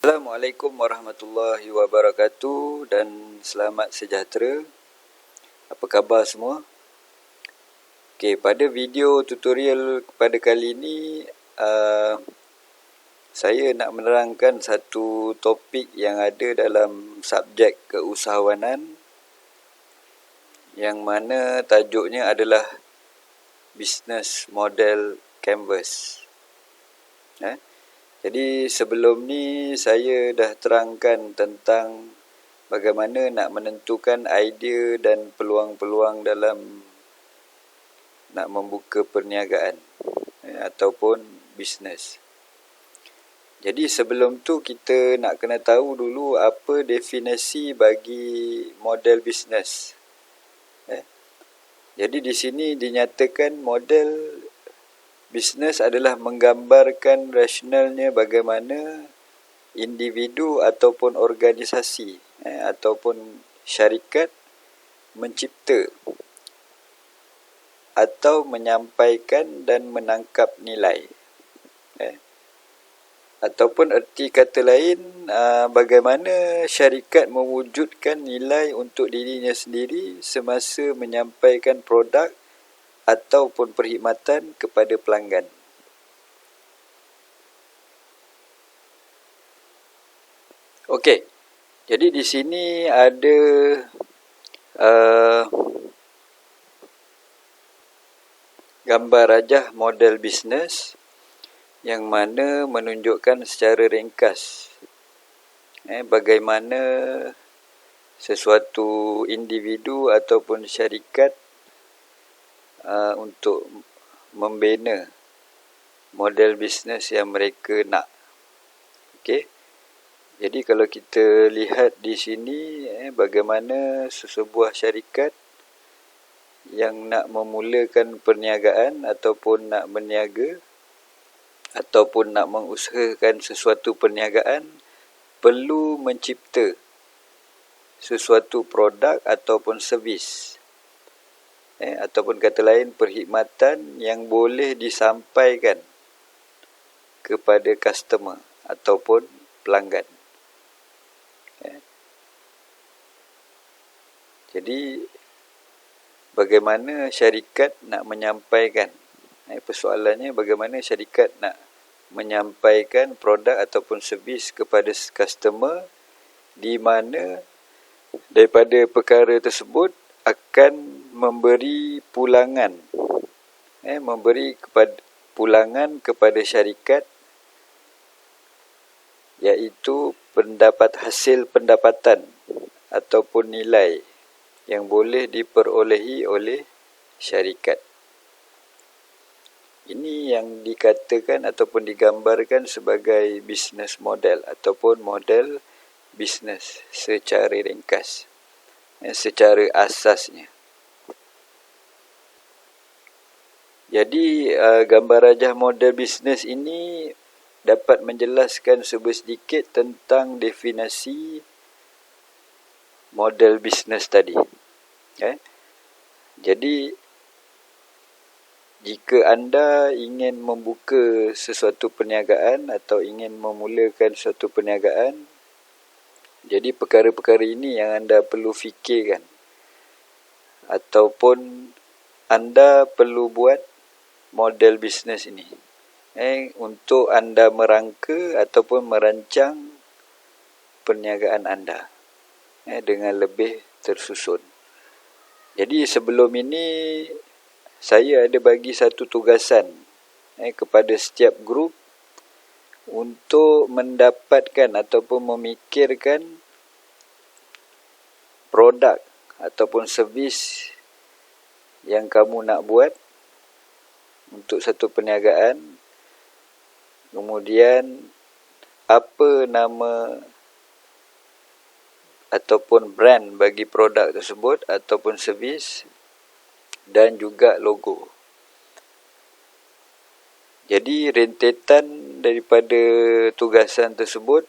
Assalamualaikum warahmatullahi wabarakatuh dan selamat sejahtera. Apa khabar semua? Okey, pada video tutorial pada kali ini saya nak menerangkan satu topik yang ada dalam subjek keusahawanan yang mana tajuknya adalah Business Model Canvas. Jadi sebelum ni saya dah terangkan tentang bagaimana nak menentukan idea dan peluang-peluang dalam nak membuka perniagaan ataupun bisnes. Jadi sebelum tu kita nak kena tahu dulu apa definisi bagi model bisnes. Jadi di sini dinyatakan model bisnes adalah menggambarkan rasionalnya bagaimana individu ataupun organisasi ataupun syarikat mencipta atau menyampaikan dan menangkap nilai. Ataupun erti kata lain, bagaimana syarikat mewujudkan nilai untuk dirinya sendiri semasa menyampaikan produk ataupun perkhidmatan kepada pelanggan. Okey, jadi di sini ada gambar rajah model bisnes yang mana menunjukkan secara ringkas bagaimana sesuatu individu ataupun syarikat untuk membina model bisnes yang mereka nak. Okey. Jadi kalau kita lihat di sini bagaimana sesebuah syarikat yang nak memulakan perniagaan ataupun nak berniaga ataupun nak mengusahakan sesuatu perniagaan perlu mencipta sesuatu produk ataupun servis ataupun kata lain perkhidmatan yang boleh disampaikan kepada customer ataupun pelanggan. Jadi bagaimana syarikat nak menyampaikan, persoalannya bagaimana syarikat nak menyampaikan produk ataupun servis kepada customer di mana daripada perkara tersebut akan memberi pulangan kepada syarikat, iaitu hasil pendapatan ataupun nilai yang boleh diperolehi oleh syarikat. Ini yang dikatakan ataupun digambarkan sebagai business model ataupun model bisnes secara ringkas, secara asasnya. Jadi gambar rajah model bisnes ini dapat menjelaskan sedikit tentang definisi model bisnes tadi. Jadi jika anda ingin membuka sesuatu perniagaan atau ingin memulakan suatu perniagaan, jadi perkara-perkara ini yang anda perlu fikirkan ataupun anda perlu buat model bisnes ini untuk anda merangka ataupun merancang perniagaan anda dengan lebih tersusun. Jadi sebelum ini saya ada bagi satu tugasan kepada setiap grup untuk mendapatkan ataupun memikirkan produk ataupun servis yang kamu nak buat untuk satu perniagaan. Kemudian apa nama ataupun brand bagi produk tersebut ataupun servis dan juga logo. Jadi rentetan daripada tugasan tersebut,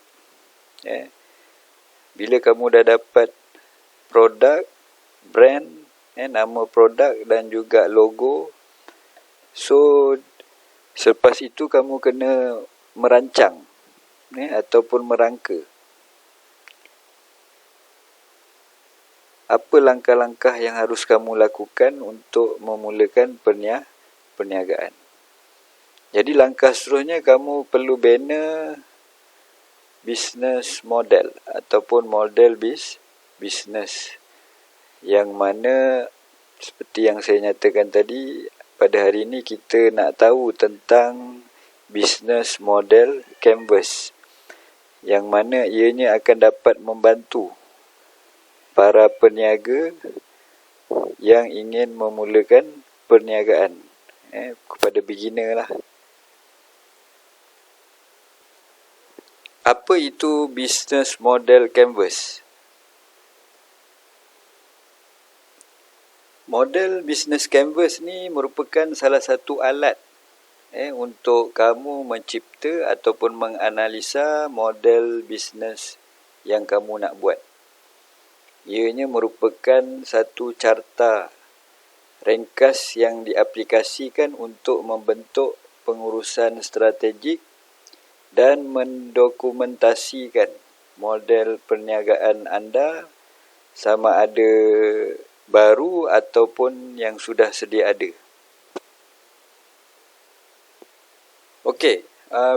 bila kamu dah dapat produk, brand, nama produk dan juga logo, so selepas itu kamu kena merancang ataupun merangka. Apa langkah-langkah yang harus kamu lakukan untuk memulakan perniagaan? Jadi langkah seterusnya kamu perlu bina business model ataupun model bisnes yang mana seperti yang saya nyatakan tadi, pada hari ini kita nak tahu tentang business model canvas yang mana ianya akan dapat membantu para peniaga yang ingin memulakan perniagaan kepada beginner lah. Apa itu business model canvas? Model business canvas ni merupakan salah satu alat untuk kamu mencipta ataupun menganalisa model bisnes yang kamu nak buat. Ianya merupakan satu carta ringkas yang diaplikasikan untuk membentuk pengurusan strategik dan mendokumentasikan model perniagaan anda sama ada baru ataupun yang sudah sedia ada. Okey,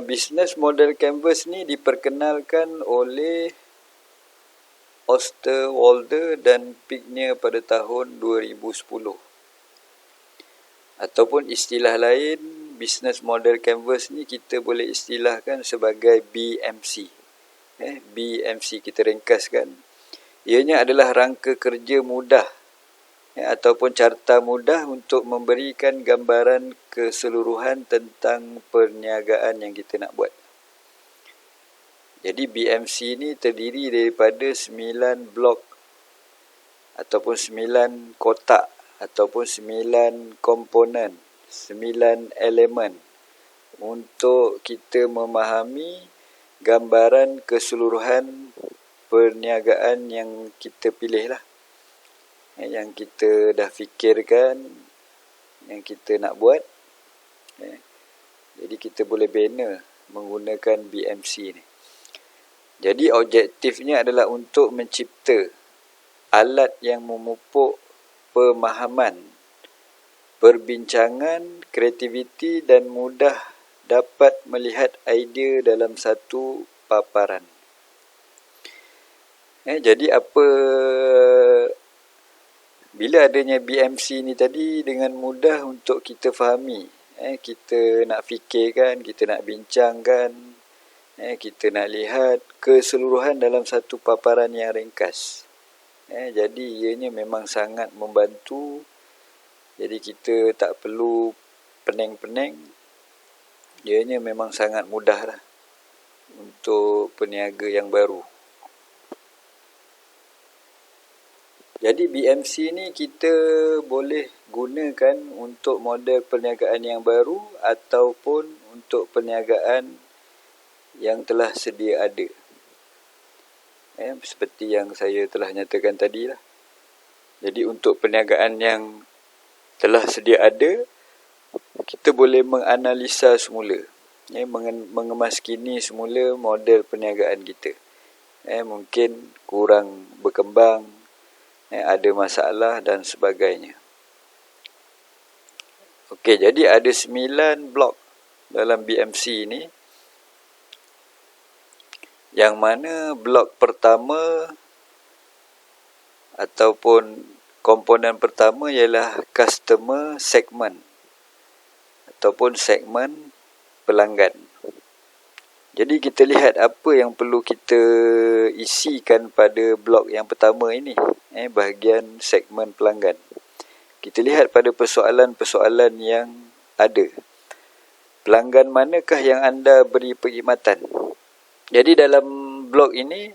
business model canvas ni diperkenalkan oleh Osterwalder dan Pigner pada tahun 2010. Ataupun istilah lain, business model canvas ni kita boleh istilahkan sebagai BMC. BMC kita ringkaskan. Ianya adalah rangka kerja mudah ataupun carta mudah untuk memberikan gambaran keseluruhan tentang perniagaan yang kita nak buat. Jadi BMC ni terdiri daripada 9 blok ataupun 9 kotak ataupun 9 komponen, 9 elemen untuk kita memahami gambaran keseluruhan perniagaan yang kita pilih lah. Yang kita dah fikirkan, yang kita nak buat. Jadi kita boleh bina menggunakan BMC ni. Jadi objektifnya adalah untuk mencipta alat yang memupuk pemahaman, perbincangan, kreativiti dan mudah dapat melihat idea dalam satu paparan. Jadi bila adanya BMC ni tadi dengan mudah untuk kita fahami. Kita nak fikirkan, kita nak bincangkan, kita nak lihat keseluruhan dalam satu paparan yang ringkas. Jadi ianya memang sangat membantu. Jadi kita tak perlu pening-pening. Ianya memang sangat mudah lah untuk peniaga yang baru. Jadi BMC ni kita boleh gunakan untuk model perniagaan yang baru ataupun untuk perniagaan yang telah sedia ada. Seperti yang saya telah nyatakan tadi lah. Jadi untuk perniagaan yang telah sedia ada, kita boleh menganalisa semula, mengemaskini semula model perniagaan kita. Mungkin kurang berkembang, ada masalah dan sebagainya. Okey, jadi ada 9 blok dalam BMC ni. Yang mana blok pertama ataupun komponen pertama ialah customer segment ataupun segmen pelanggan. Jadi kita lihat apa yang perlu kita isikan pada blok yang pertama ini, bahagian segmen pelanggan. Kita lihat pada persoalan-persoalan yang ada. Pelanggan manakah yang anda beri perkhidmatan? Jadi dalam blog ini,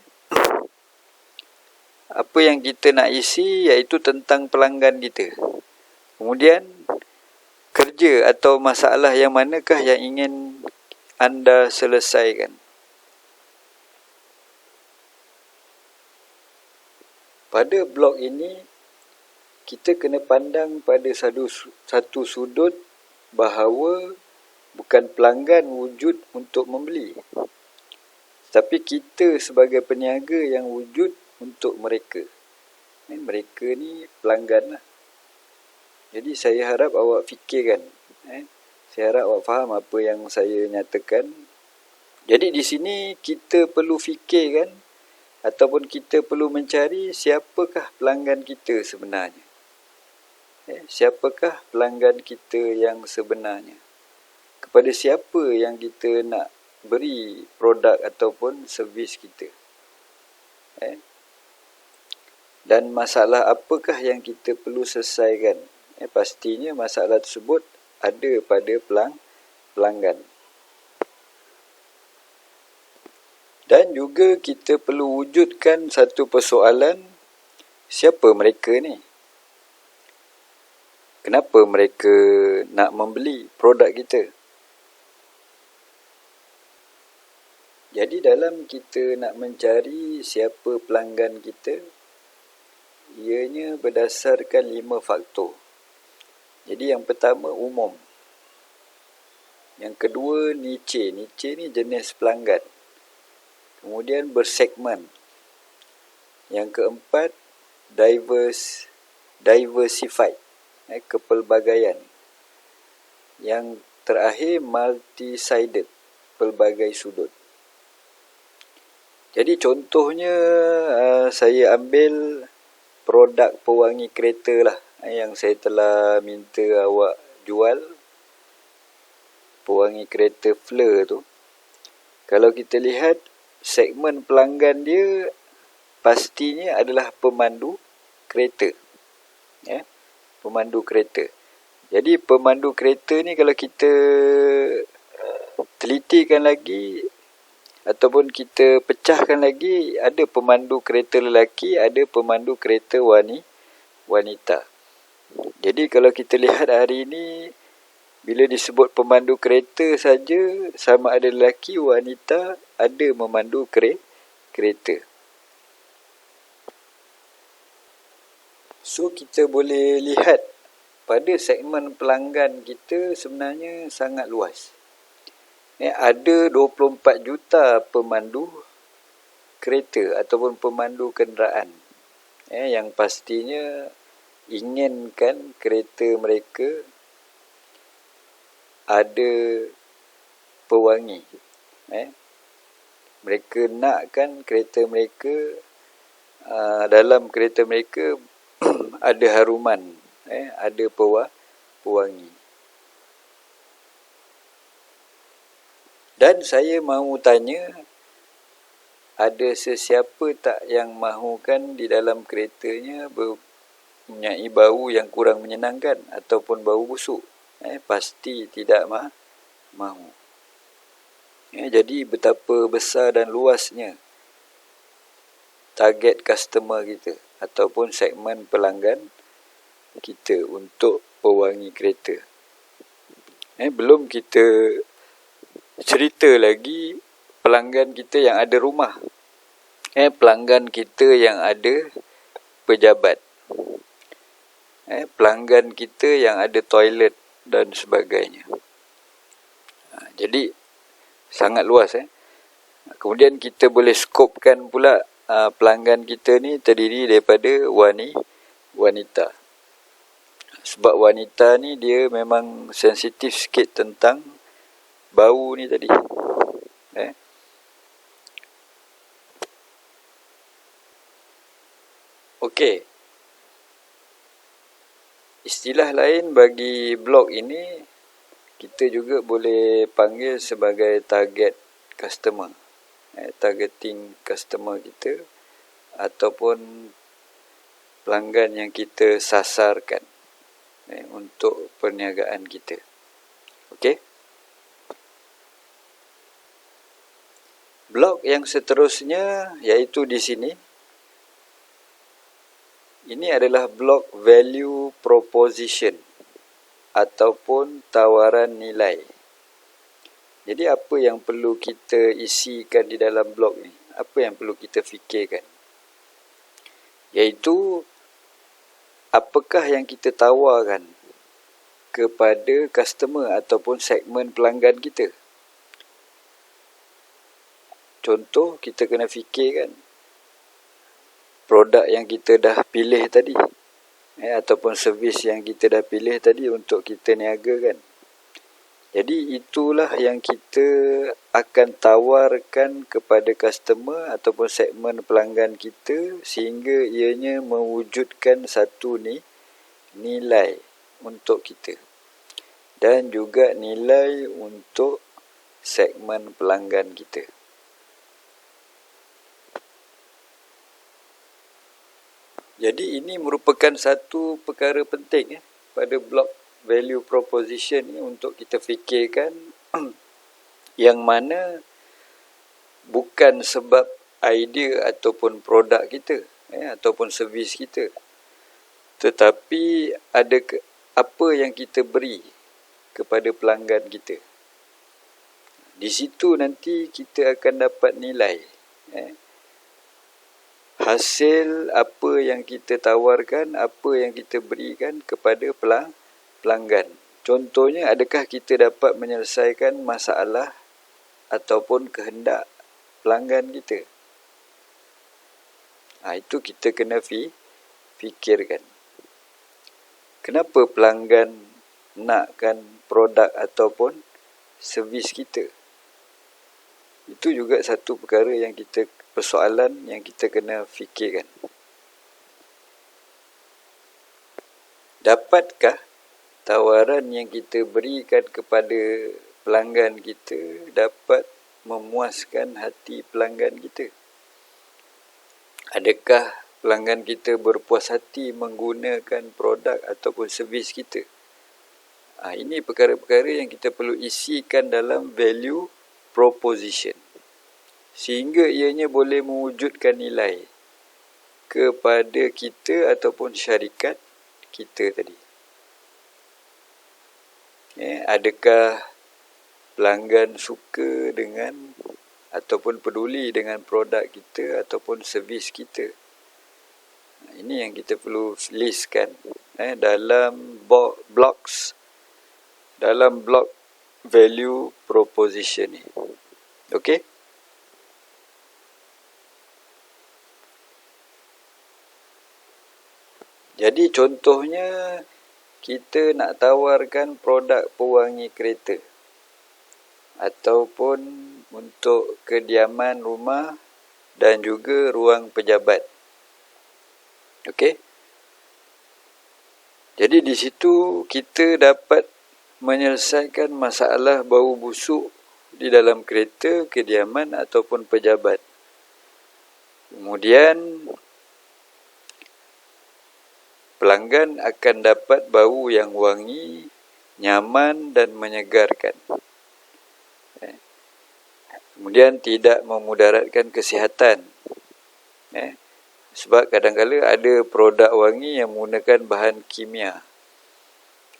apa yang kita nak isi iaitu tentang pelanggan kita. Kemudian, kerja atau masalah yang manakah yang ingin anda selesaikan. Pada blog ini, kita kena pandang pada satu sudut bahawa bukan pelanggan wujud untuk membeli. Tapi kita sebagai peniaga yang wujud untuk mereka. Mereka ni pelanggan lah. Jadi saya harap awak fikirkan. Saya harap awak faham apa yang saya nyatakan. Jadi di sini kita perlu fikirkan ataupun kita perlu mencari siapakah pelanggan kita sebenarnya. Siapakah pelanggan kita yang sebenarnya? Kepada siapa yang kita nak beri produk ataupun servis kita? Dan masalah apakah yang kita perlu selesaikan? Pastinya masalah tersebut ada pada pelanggan. Dan juga kita perlu wujudkan satu persoalan, siapa mereka ni? Kenapa mereka nak membeli produk kita? Jadi dalam kita nak mencari siapa pelanggan kita, ianya berdasarkan 5 faktor. Jadi yang pertama umum. Yang kedua niche. Niche ni jenis pelanggan. Kemudian bersegmen. Yang keempat diversified. Kepelbagaian. Yang terakhir multi-sided. Pelbagai sudut. Jadi contohnya saya ambil produk pewangi kereta lah yang saya telah minta awak jual, pewangi kereta Fleur tu. Kalau kita lihat segmen pelanggan dia pastinya adalah pemandu kereta. Pemandu kereta. Jadi pemandu kereta ni kalau kita telitikan lagi ataupun kita pecahkan lagi, ada pemandu kereta lelaki, ada pemandu kereta wanita. Jadi kalau kita lihat hari ini, bila disebut pemandu kereta saja, sama ada lelaki, wanita, ada memandu kereta. So kita boleh lihat pada segmen pelanggan kita sebenarnya sangat luas. Ada 24 juta pemandu kereta ataupun pemandu kenderaan yang pastinya inginkan kereta mereka ada pewangi. Mereka nakkan kereta mereka, dalam kereta mereka ada haruman, ada pewangi. Dan saya mahu tanya, ada sesiapa tak yang mahukan di dalam keretanya mempunyai bau yang kurang menyenangkan ataupun bau busuk? Pasti tidak mahu. Jadi betapa besar dan luasnya target customer kita ataupun segmen pelanggan kita untuk pewangi kereta. Belum kita cerita lagi pelanggan kita yang ada rumah. Pelanggan kita yang ada pejabat. Pelanggan kita yang ada toilet dan sebagainya. Jadi sangat luas. Kemudian kita boleh skopkan pula pelanggan kita ni terdiri daripada wanita. Sebab wanita ni dia memang sensitif sikit tentang bau ni tadi. Okey. Istilah lain bagi blog ini kita juga boleh panggil sebagai target customer. Targeting customer kita ataupun pelanggan yang kita sasarkan untuk perniagaan kita. Okey. Blok yang seterusnya iaitu di sini. Ini adalah blok value proposition ataupun tawaran nilai. Jadi apa yang perlu kita isikan di dalam blok ni? Apa yang perlu kita fikirkan? Iaitu apakah yang kita tawarkan kepada customer ataupun segmen pelanggan kita? Contoh, kita kena fikirkan produk yang kita dah pilih tadi, ataupun servis yang kita dah pilih tadi untuk kita niagakan. Jadi itulah yang kita akan tawarkan kepada customer ataupun segmen pelanggan kita sehingga ianya mewujudkan satu nilai untuk kita dan juga nilai untuk segmen pelanggan kita. Jadi ini merupakan satu perkara penting pada blok value proposition ni untuk kita fikirkan yang mana bukan sebab idea ataupun produk kita ataupun servis kita, tetapi ada apa yang kita beri kepada pelanggan kita. Di situ nanti kita akan dapat nilai hasil apa yang kita tawarkan, apa yang kita berikan kepada pelanggan. Contohnya, adakah kita dapat menyelesaikan masalah ataupun kehendak pelanggan kita. Itu kita kena fikirkan. Kenapa pelanggan nakkan produk ataupun servis kita? Itu juga satu perkara yang persoalan yang kita kena fikirkan. Dapatkah tawaran yang kita berikan kepada pelanggan kita dapat memuaskan hati pelanggan kita? Adakah pelanggan kita berpuas hati menggunakan produk ataupun servis kita? Ini perkara-perkara yang kita perlu isikan dalam value proposition, sehingga ianya boleh mewujudkan nilai kepada kita ataupun syarikat kita tadi. Adakah pelanggan suka dengan ataupun peduli dengan produk kita ataupun servis kita? Ini yang kita perlu listkan dalam dalam blok value proposition ni. Okey? Jadi contohnya, kita nak tawarkan produk pewangi kereta ataupun untuk kediaman rumah dan juga ruang pejabat. Okey? Jadi di situ kita dapat menyelesaikan masalah bau busuk di dalam kereta, kediaman ataupun pejabat. Kemudian pelanggan akan dapat bau yang wangi, nyaman dan menyegarkan. Kemudian tidak memudaratkan kesihatan. Sebab kadang-kadang ada produk wangi yang menggunakan bahan kimia.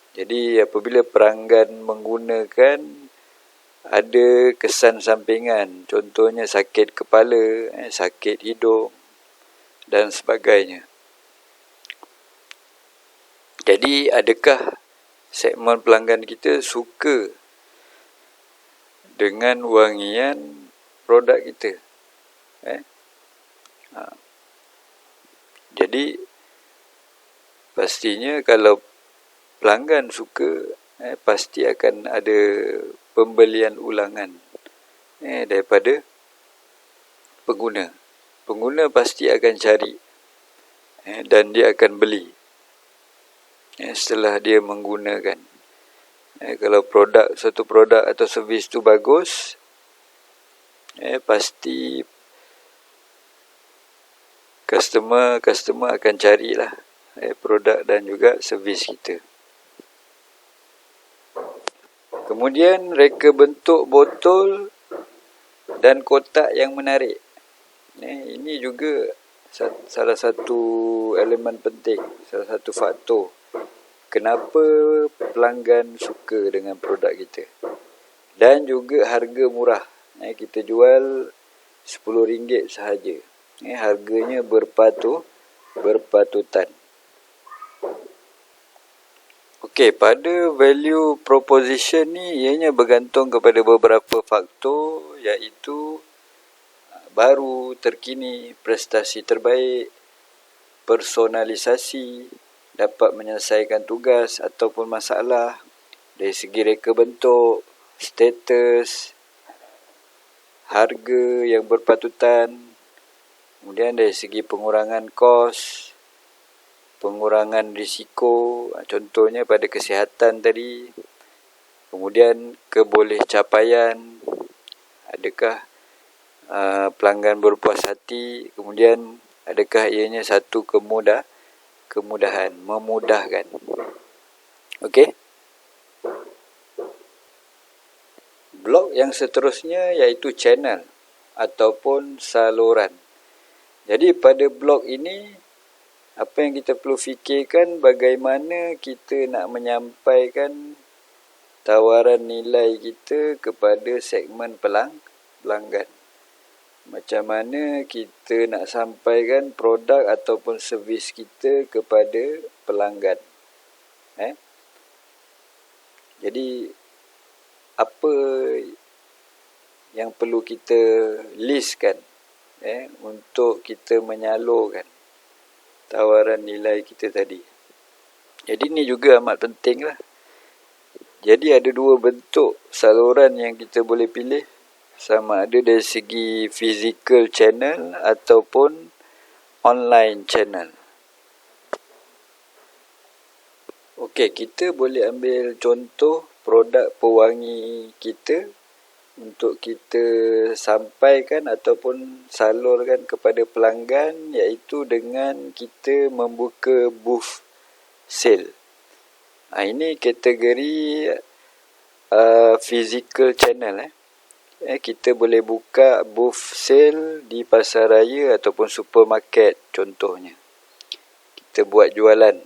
Jadi apabila pelanggan menggunakan, ada kesan sampingan. Contohnya sakit kepala, sakit hidung dan sebagainya. Jadi adakah segmen pelanggan kita suka dengan wangian produk kita? Jadi pastinya kalau pelanggan suka, pasti akan ada pembelian ulangan daripada pengguna. Pengguna pasti akan cari dan dia akan beli setelah dia menggunakan. Kalau satu produk atau servis tu bagus, pasti customer akan carilah produk dan juga servis kita. Kemudian reka bentuk botol dan kotak yang menarik. Ini juga salah satu elemen penting, salah satu faktor kenapa pelanggan suka dengan produk kita. Dan juga harga murah. Kita jual RM10 sahaja. Harganya berpatutan. Okey, pada value proposition ni ianya bergantung kepada beberapa faktor, iaitu baru, terkini, prestasi terbaik, personalisasi, dapat menyelesaikan tugas ataupun masalah, dari segi reka bentuk, status, harga yang berpatutan, kemudian dari segi pengurangan kos, pengurangan risiko, contohnya pada kesihatan tadi, kemudian kebolehcapaian, adakah pelanggan berpuas hati, kemudian adakah ianya satu kemudahan, memudahkan. Okey. Blok yang seterusnya iaitu channel ataupun saluran. Jadi pada blok ini, apa yang kita perlu fikirkan, bagaimana kita nak menyampaikan tawaran nilai kita kepada segmen pelanggan. Macam mana kita nak sampaikan produk ataupun servis kita kepada pelanggan. Jadi, apa yang perlu kita listkan untuk kita menyalurkan tawaran nilai kita tadi. Jadi ini juga amat penting lah. Jadi ada dua bentuk saluran yang kita boleh pilih, sama ada dari segi physical channel ataupun online channel. Okey, kita boleh ambil contoh produk pewangi kita untuk kita sampaikan ataupun salurkan kepada pelanggan, iaitu dengan kita membuka booth sale. Ini kategori physical channel. Kita boleh buka booth sale di pasaraya ataupun supermarket contohnya. Kita buat jualan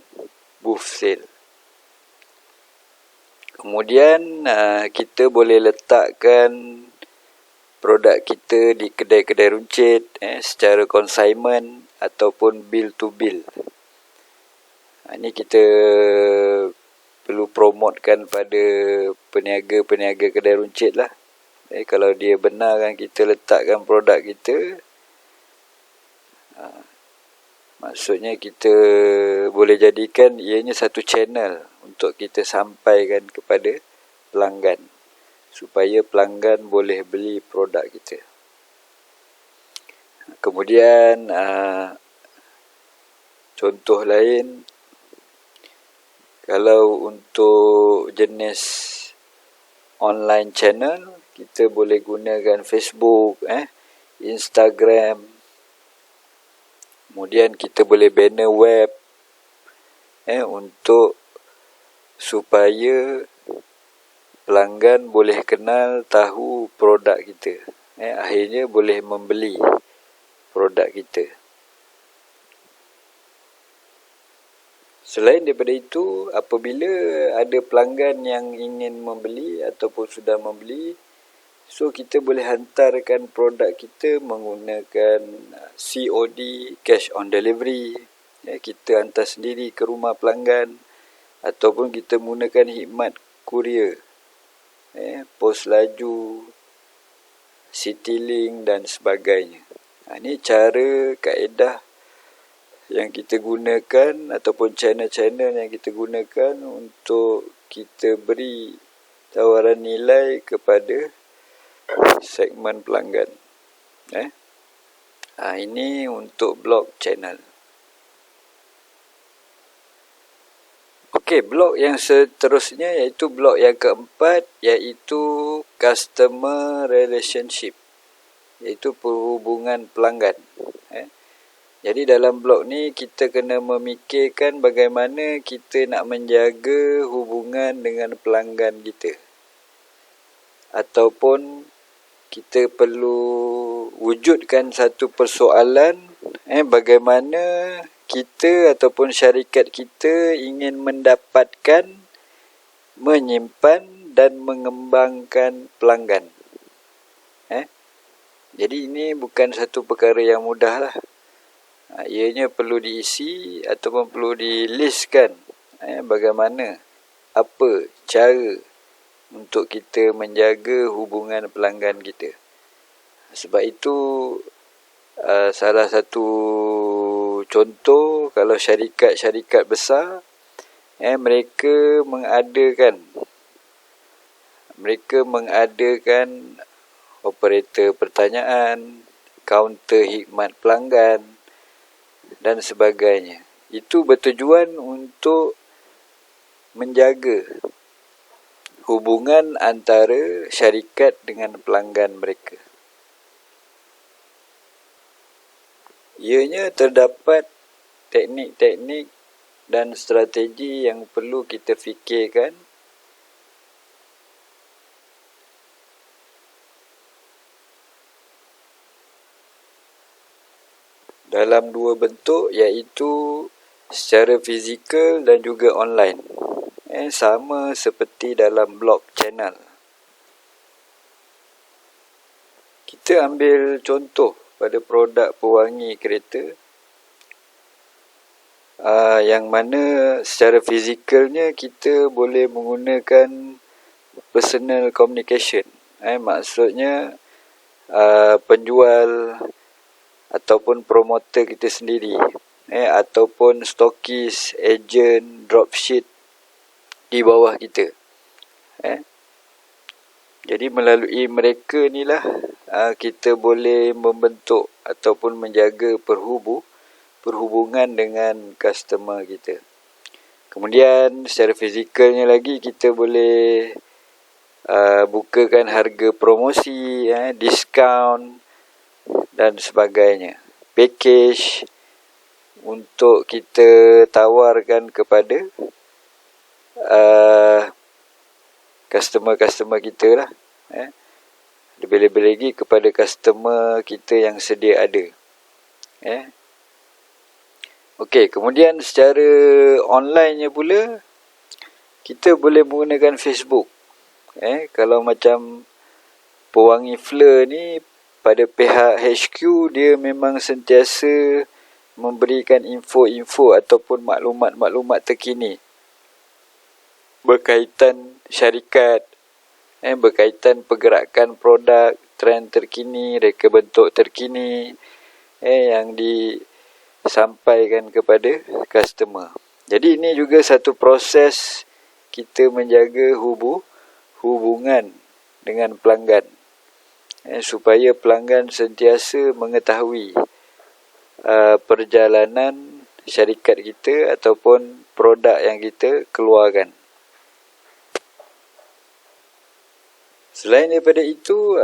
booth sale. Kemudian kita boleh letakkan produk kita di kedai-kedai runcit secara consignment ataupun bill to bill. Ini kita perlu promotekan pada peniaga-peniaga kedai runcit lah. Kalau dia benar kan kita letakkan produk kita, maksudnya kita boleh jadikan ianya satu channel untuk kita sampaikan kepada pelanggan, supaya pelanggan boleh beli produk kita. Kemudian contoh lain, kalau untuk jenis online channel, kita boleh gunakan Facebook, Instagram. Kemudian kita boleh banner web untuk supaya pelanggan boleh kenal, tahu produk kita. Akhirnya boleh membeli produk kita. Selain daripada itu, apabila ada pelanggan yang ingin membeli ataupun sudah membeli, so kita boleh hantarkan produk kita menggunakan COD, cash on delivery. Kita hantar sendiri ke rumah pelanggan, ataupun kita menggunakan khidmat kurier, pos laju, Citylink dan sebagainya. Ini cara, kaedah yang kita gunakan ataupun channel-channel yang kita gunakan untuk kita beri tawaran nilai kepada segmen pelanggan. Ini untuk blok channel. Okey, blok yang seterusnya iaitu blok yang keempat, iaitu customer relationship, iaitu perhubungan pelanggan. Jadi dalam blok ni kita kena memikirkan bagaimana kita nak menjaga hubungan dengan pelanggan kita. Ataupun kita perlu wujudkan satu persoalan, bagaimana kita ataupun syarikat kita ingin mendapatkan, menyimpan dan mengembangkan pelanggan. Jadi ini bukan satu perkara yang mudah lah. Ianya perlu diisi ataupun perlu dilistkan bagaimana, apa cara untuk kita menjaga hubungan pelanggan kita. Sebab itu Salah satu contoh, kalau syarikat-syarikat besar, mereka mengadakan operator pertanyaan, kaunter khidmat pelanggan dan sebagainya. Itu bertujuan untuk menjaga hubungan antara syarikat dengan pelanggan mereka. Ianya terdapat teknik-teknik dan strategi yang perlu kita fikirkan dalam dua bentuk, iaitu secara fizikal dan juga online. Sama seperti dalam blog channel. Kita ambil contoh pada produk pewangi kereta, yang mana secara fizikalnya kita boleh menggunakan personal communication. Maksudnya penjual ataupun promoter kita sendiri, ataupun stokis, ejen, dropship di bawah kita. Jadi melalui mereka inilah kita boleh membentuk ataupun menjaga perhubungan dengan customer kita. Kemudian secara fizikalnya lagi, kita boleh bukakan harga promosi, diskaun dan sebagainya. Package untuk kita tawarkan kepada customer-customer kita lah. Lebih-lebih lagi kepada customer kita yang sedia ada. Okey, kemudian secara online-nya pula, kita boleh menggunakan Facebook. Kalau macam pewangi Fleur ni, pada pihak HQ, dia memang sentiasa memberikan info-info ataupun maklumat-maklumat terkini berkaitan syarikat, berkaitan pergerakan produk, trend terkini, reka bentuk terkini, yang disampaikan kepada customer. Jadi ini juga satu proses kita menjaga hubungan dengan pelanggan, supaya pelanggan sentiasa mengetahui perjalanan syarikat kita ataupun produk yang kita keluarkan. Selain daripada itu,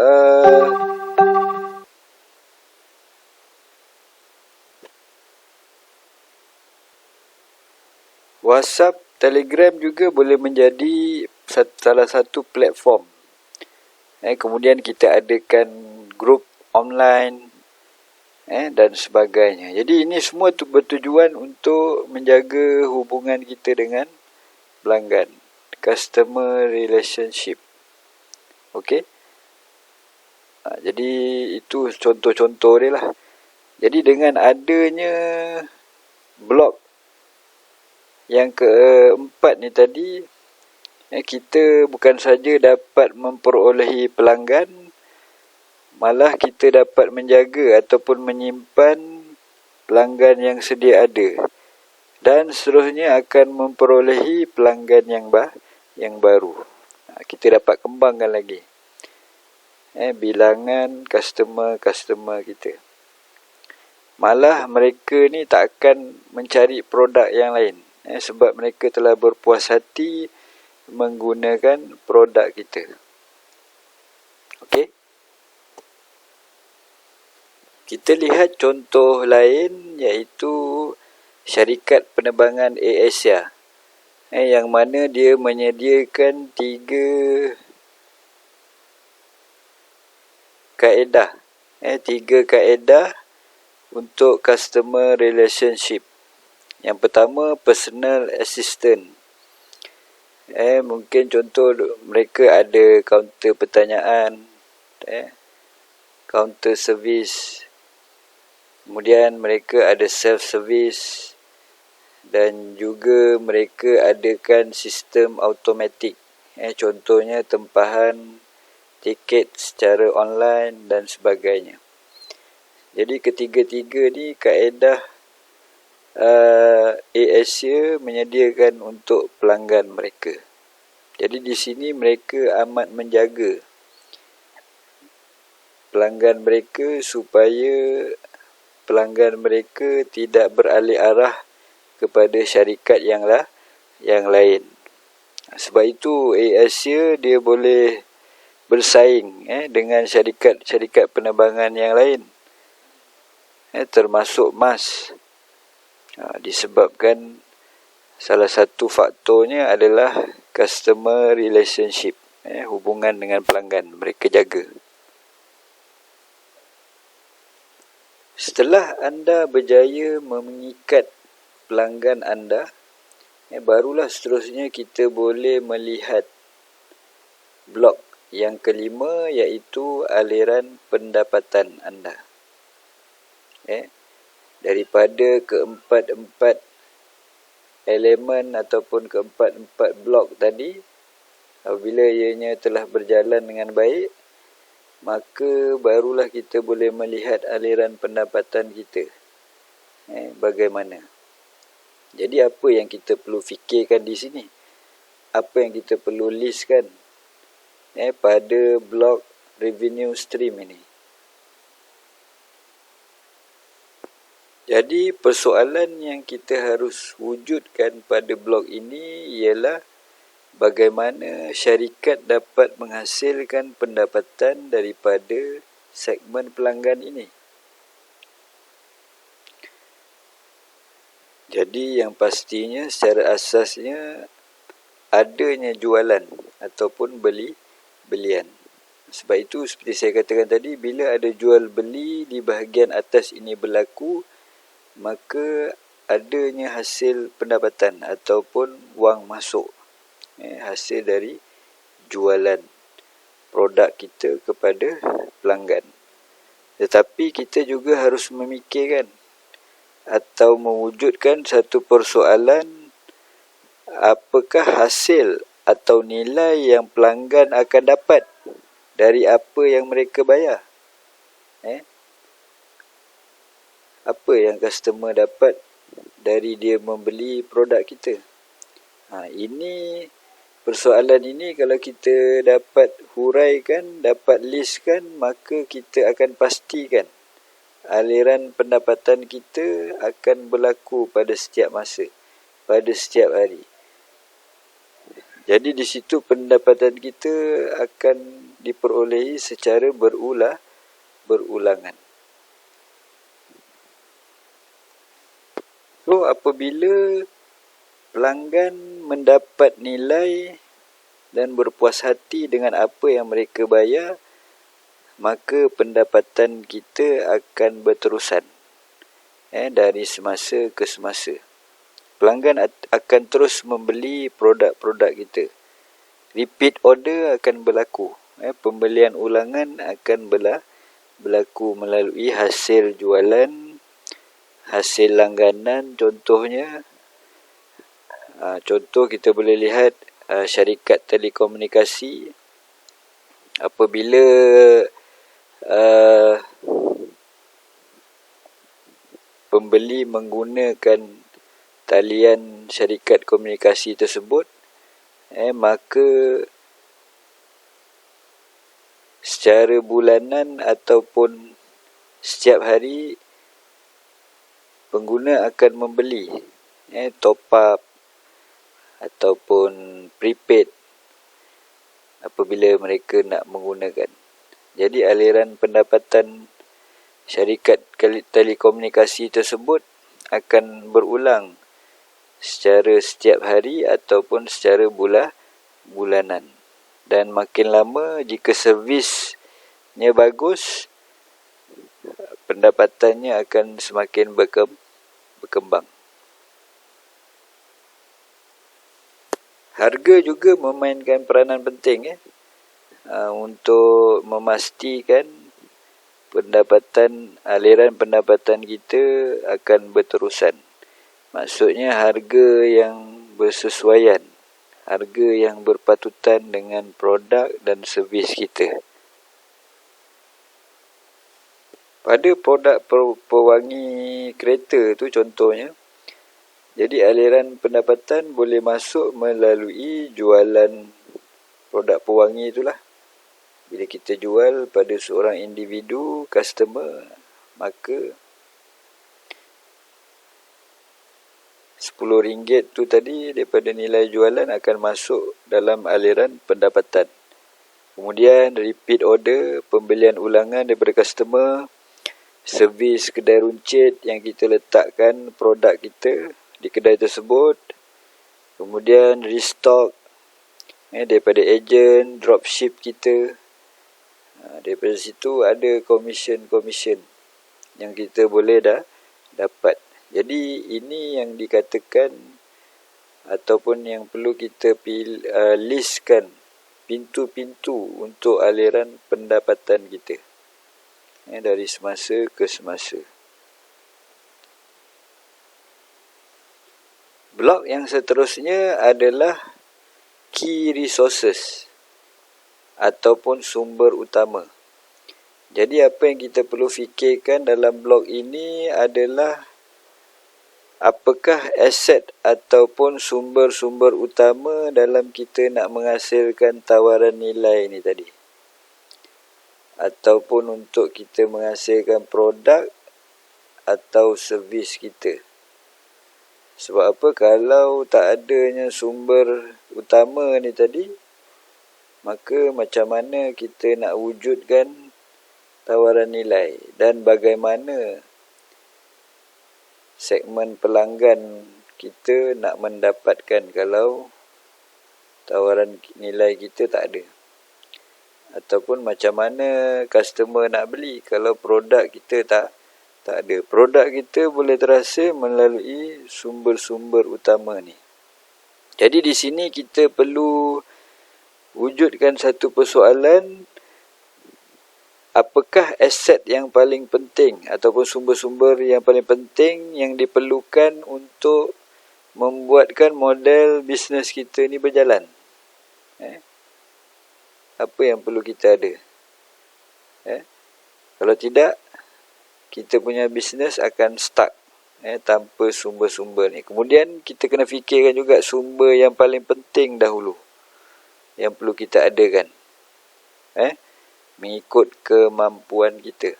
WhatsApp, Telegram juga boleh menjadi salah satu platform. Kemudian kita adakan grup online, dan sebagainya. Jadi ini semua bertujuan untuk menjaga hubungan kita dengan pelanggan, customer relationship. Okey. Jadi itu contoh-contoh dia lah. Jadi dengan adanya blog yang keempat ni tadi, kita bukan saja dapat memperolehi pelanggan, malah kita dapat menjaga ataupun menyimpan pelanggan yang sedia ada, dan seterusnya akan memperolehi pelanggan yang baru. Kita dapat kembangkan lagi bilangan customer kita. Malah mereka ni tak akan mencari produk yang lain, sebab mereka telah berpuas hati menggunakan produk kita. Okey. Kita lihat contoh lain, iaitu syarikat penerbangan AirAsia, yang mana dia menyediakan 3 kaedah untuk customer relationship. Yang pertama, personal assistant. Mungkin contoh mereka ada kaunter pertanyaan, kaunter servis, kemudian mereka ada self-service, dan juga mereka adakan sistem automatik. Contohnya tempahan tiket secara online dan sebagainya. Jadi ketiga-tiga ni kaedah AirAsia menyediakan untuk pelanggan mereka. Jadi di sini mereka amat menjaga pelanggan mereka supaya pelanggan mereka tidak beralih arah kepada syarikat yang lain. Sebab itu AirAsia dia boleh bersaing dengan syarikat penerbangan yang lain, termasuk MAS. Disebabkan salah satu faktornya adalah customer relationship, hubungan dengan pelanggan mereka jaga. Setelah anda berjaya mengikat pelanggan anda, barulah seterusnya kita boleh melihat blok yang kelima, iaitu aliran pendapatan anda. Daripada keempat-empat elemen ataupun keempat-empat blok tadi, apabila ianya telah berjalan dengan baik, maka barulah kita boleh melihat aliran pendapatan kita. Bagaimana? Jadi apa yang kita perlu fikirkan di sini? Apa yang kita perlu listkan pada blok revenue stream ini? Jadi persoalan yang kita harus wujudkan pada blok ini ialah bagaimana syarikat dapat menghasilkan pendapatan daripada segmen pelanggan ini. Jadi yang pastinya secara asasnya adanya jualan ataupun belian. Sebab itu seperti saya katakan tadi, bila ada jual beli di bahagian atas ini berlaku, maka adanya hasil pendapatan ataupun wang masuk, hasil dari jualan produk kita kepada pelanggan. Tetapi kita juga harus memikirkan atau mewujudkan satu persoalan, apakah hasil atau nilai yang pelanggan akan dapat dari apa yang mereka bayar. Apa yang customer dapat dari dia membeli produk kita. Ini persoalan ini kalau kita dapat huraikan, dapat listkan, maka kita akan pastikan aliran pendapatan kita akan berlaku pada setiap masa, pada setiap hari. Jadi di situ pendapatan kita akan diperolehi secara berulangan. So, apabila pelanggan mendapat nilai dan berpuas hati dengan apa yang mereka bayar, maka pendapatan kita akan berterusan dari semasa ke semasa. Pelanggan akan terus membeli produk-produk kita. Repeat order akan berlaku. Pembelian ulangan akan berlaku melalui hasil jualan, hasil langganan. Contohnya, contoh kita boleh lihat syarikat telekomunikasi, apabila pembeli menggunakan talian syarikat komunikasi tersebut, maka secara bulanan ataupun setiap hari pengguna akan membeli top up ataupun prepaid apabila mereka nak menggunakan. Jadi aliran pendapatan syarikat telekomunikasi tersebut akan berulang secara setiap hari ataupun secara bulanan. Dan makin lama, jika servisnya bagus, pendapatannya akan semakin berkembang. Harga juga memainkan peranan penting untuk memastikan aliran pendapatan kita akan berterusan. Maksudnya harga yang bersesuaian, harga yang berpatutan dengan produk dan servis kita. Pada produk pewangi kereta tu contohnya, jadi aliran pendapatan boleh masuk melalui jualan produk pewangi itulah. Bila kita jual pada seorang individu, customer, maka RM10 tu tadi daripada nilai jualan akan masuk dalam aliran pendapatan. Kemudian repeat order, pembelian ulangan daripada customer, servis kedai runcit yang kita letakkan produk kita di kedai tersebut, kemudian restock daripada ejen, dropship kita. Daripada situ ada komisen-komisen yang kita boleh dapat. Jadi ini yang dikatakan ataupun yang perlu kita listkan pintu-pintu untuk aliran pendapatan kita dari semasa ke semasa. Blok yang seterusnya adalah key resources ataupun sumber utama. Jadi apa yang kita perlu fikirkan dalam blok ini adalah apakah aset ataupun sumber-sumber utama dalam kita nak menghasilkan tawaran nilai ni tadi. Ataupun untuk kita menghasilkan produk atau servis kita. Sebab apa? Kalau tak adanya sumber utama ni tadi, maka macam mana kita nak wujudkan tawaran nilai dan bagaimana segmen pelanggan kita nak mendapatkan kalau tawaran nilai kita tak ada. Ataupun macam mana customer nak beli kalau produk kita tak ada. Produk kita boleh terhasil melalui sumber-sumber utama ni. Jadi di sini kita perlu wujudkan satu persoalan, apakah aset yang paling penting ataupun sumber-sumber yang paling penting yang diperlukan untuk membuatkan model bisnes kita ni berjalan. Apa yang perlu kita ada? Kalau tidak, kita punya bisnes akan stuck tanpa sumber-sumber ni. Kemudian kita kena fikirkan juga sumber yang paling penting dahulu yang perlu kita adakan. Mengikut kemampuan kita.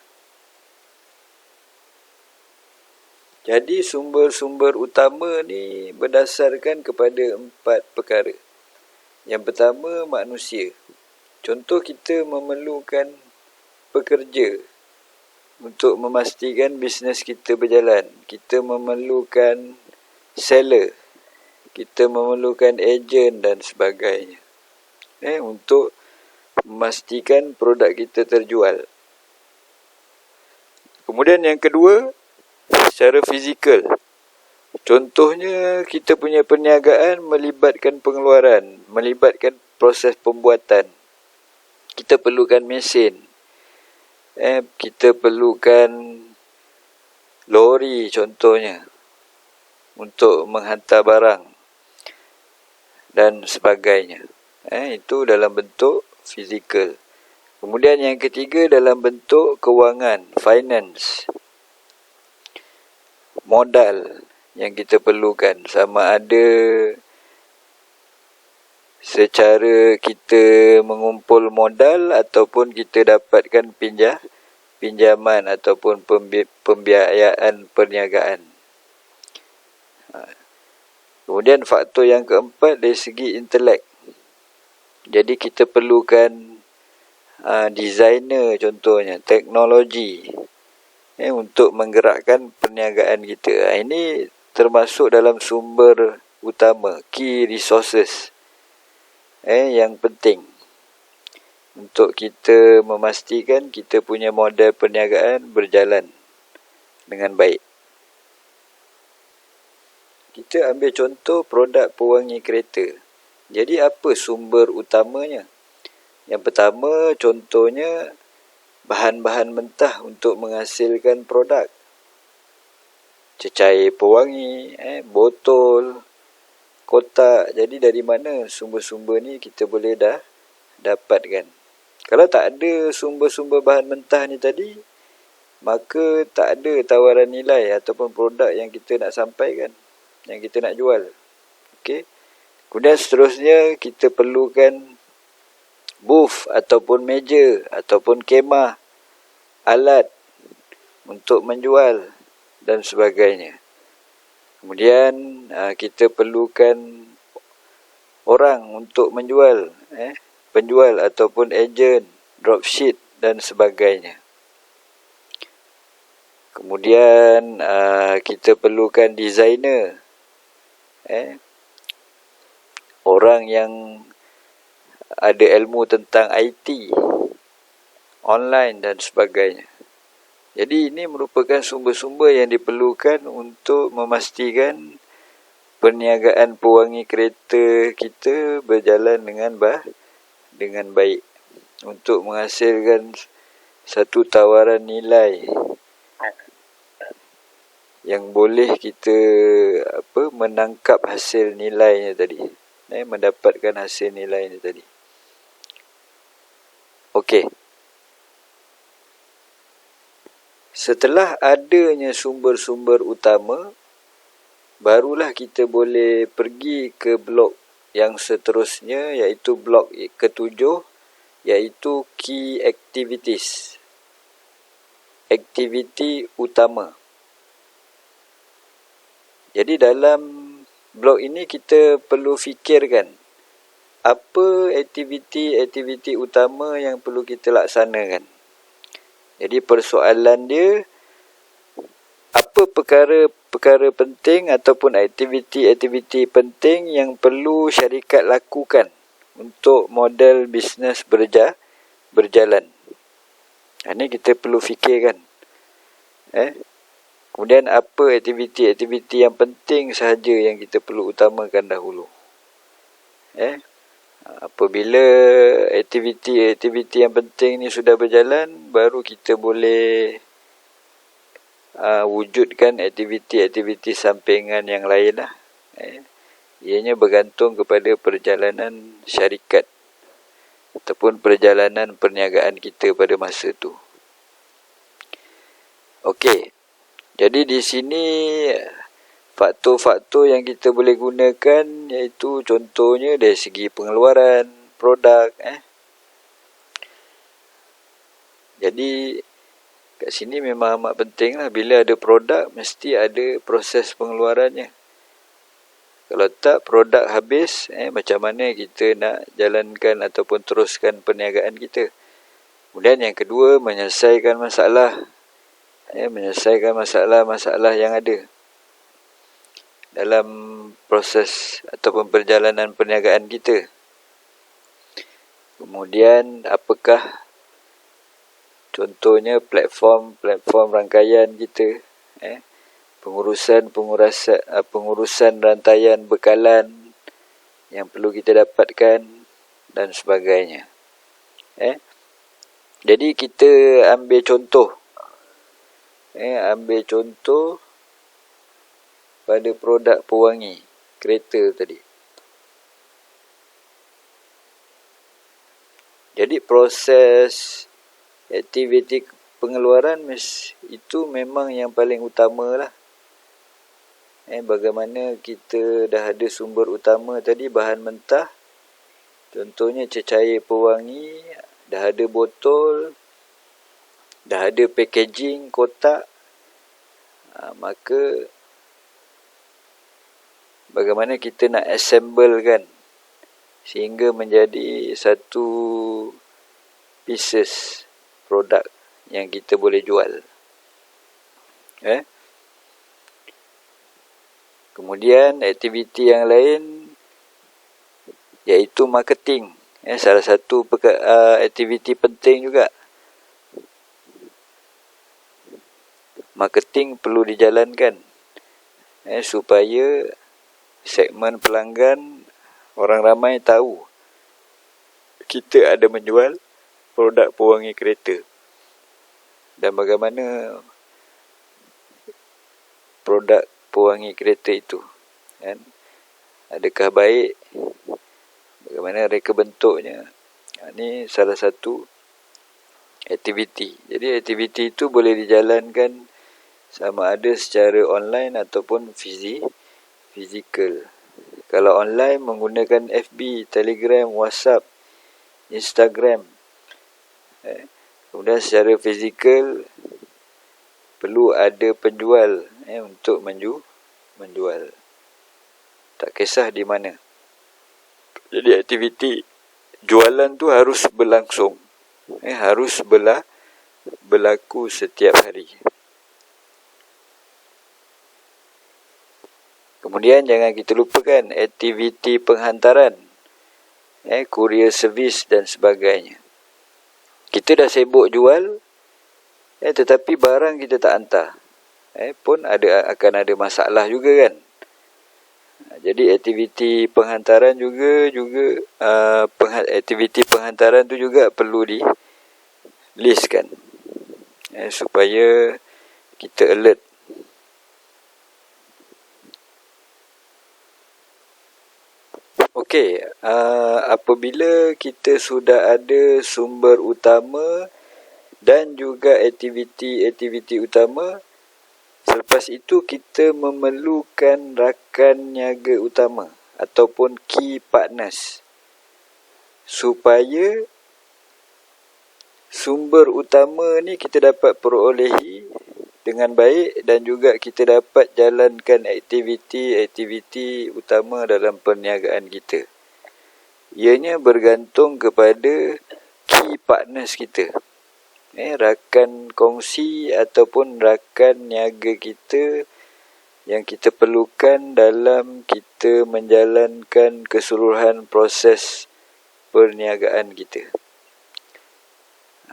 Jadi sumber-sumber utama ni berdasarkan kepada 4 perkara. Yang pertama, manusia. Contoh, kita memerlukan pekerja untuk memastikan bisnes kita berjalan. Kita memerlukan seller. Kita memerlukan ejen dan sebagainya. Untuk memastikan produk kita terjual. Kemudian yang kedua, secara fizikal. Contohnya, kita punya perniagaan melibatkan pengeluaran, melibatkan proses pembuatan. Kita perlukan mesin. Kita perlukan lori contohnya untuk menghantar barang dan sebagainya. Itu dalam bentuk fizikal. Kemudian yang ketiga dalam bentuk kewangan, finance. Modal yang kita perlukan, sama ada secara kita mengumpul modal ataupun kita dapatkan pinjaman ataupun pembiayaan perniagaan. Kemudian faktor yang keempat dari segi intelek. Jadi kita perlukan designer contohnya, teknologi untuk menggerakkan perniagaan kita. Ini termasuk dalam sumber utama, key resources yang penting untuk kita memastikan kita punya model perniagaan berjalan dengan baik. Kita ambil contoh produk pewangi kereta. Jadi apa sumber utamanya? Yang pertama, contohnya bahan-bahan mentah untuk menghasilkan produk. Cecair pewangi, botol, kotak. Jadi dari mana sumber-sumber ni kita boleh dapatkan? Kalau tak ada sumber-sumber bahan mentah ni tadi, maka tak ada tawaran nilai ataupun produk yang kita nak sampaikan, yang kita nak jual. Okey. Kemudian seterusnya kita perlukan booth ataupun meja ataupun kemah, alat untuk menjual dan sebagainya. Kemudian kita perlukan orang untuk menjual, penjual ataupun ejen, dropship dan sebagainya. Kemudian kita perlukan designer, orang yang ada ilmu tentang IT, online dan sebagainya. Jadi ini merupakan sumber-sumber yang diperlukan untuk memastikan perniagaan pewangi kereta kita berjalan dengan baik, untuk menghasilkan satu tawaran nilai yang boleh kita menangkap hasil nilainya tadi, mendapatkan hasil nilainya tadi. Okey. Setelah adanya sumber-sumber utama, barulah kita boleh pergi ke blok yang seterusnya, iaitu blok ketujuh, iaitu key activities, aktiviti utama. Jadi dalam blok ini kita perlu fikirkan apa aktiviti utama yang perlu kita laksanakan. Jadi persoalan dia, apa perkara penting ataupun aktiviti penting yang perlu syarikat lakukan untuk model bisnes berjalan. Ini kita perlu fikirkan. Kemudian apa aktiviti yang penting sahaja yang kita perlu utamakan dahulu. Apabila aktiviti yang penting ni sudah berjalan, baru kita boleh wujudkan aktiviti sampingan yang lain lah. Ianya bergantung kepada perjalanan syarikat ataupun perjalanan perniagaan kita pada masa tu. Okey. Jadi di sini faktor-faktor yang kita boleh gunakan, iaitu contohnya dari segi pengeluaran produk. Jadi kat sini memang amat penting lah, bila ada produk mesti ada proses pengeluarannya. Kalau tak, produk habis, macam mana kita nak jalankan ataupun teruskan perniagaan kita. Kemudian yang kedua, menyelesaikan masalah. Menyelesaikan masalah-masalah yang ada dalam proses ataupun perjalanan perniagaan kita. Kemudian apakah contohnya platform rangkaian kita, pengurusan rantaian bekalan yang perlu kita dapatkan dan sebagainya. Jadi kita ambil contoh pada produk pewangi kereta tadi. Jadi proses aktiviti pengeluaran itu memang yang paling utama lah. Bagaimana kita dah ada sumber utama tadi, bahan mentah, contohnya cecair pewangi, dah ada botol, dah ada packaging kotak, maka bagaimana kita nak assemblekan sehingga menjadi satu pieces produk yang kita boleh jual. Kemudian aktiviti yang lain iaitu marketing. Salah satu aktiviti penting juga. Marketing perlu dijalankan supaya segmen pelanggan, orang ramai tahu kita ada menjual produk pewangi kereta dan bagaimana produk pewangi kereta itu, adakah baik, bagaimana reka bentuknya. Ini salah satu aktiviti. Jadi aktiviti itu boleh dijalankan sama ada secara online ataupun fizikal. Kalau online menggunakan FB, Telegram, WhatsApp, Instagram. Kemudian secara fizikal perlu ada penjual untuk menjual. Tak kisah di mana. Jadi aktiviti jualan tu harus berlangsung. Harus berlaku setiap hari. Kemudian jangan kita lupakan aktiviti penghantaran, courier service dan sebagainya. Kita dah sibuk jual, tetapi barang kita tak hantar, pun akan ada masalah juga kan. Jadi aktiviti penghantaran aktiviti penghantaran tu juga perlu di listkan, supaya kita alert. Okey, apabila kita sudah ada sumber utama dan juga aktiviti utama, selepas itu kita memerlukan rakan niaga utama ataupun key partners supaya sumber utama ni kita dapat perolehi dengan baik dan juga kita dapat jalankan aktiviti utama dalam perniagaan kita. Ianya bergantung kepada key partners kita. Rakan kongsi ataupun rakan niaga kita yang kita perlukan dalam kita menjalankan keseluruhan proses perniagaan kita.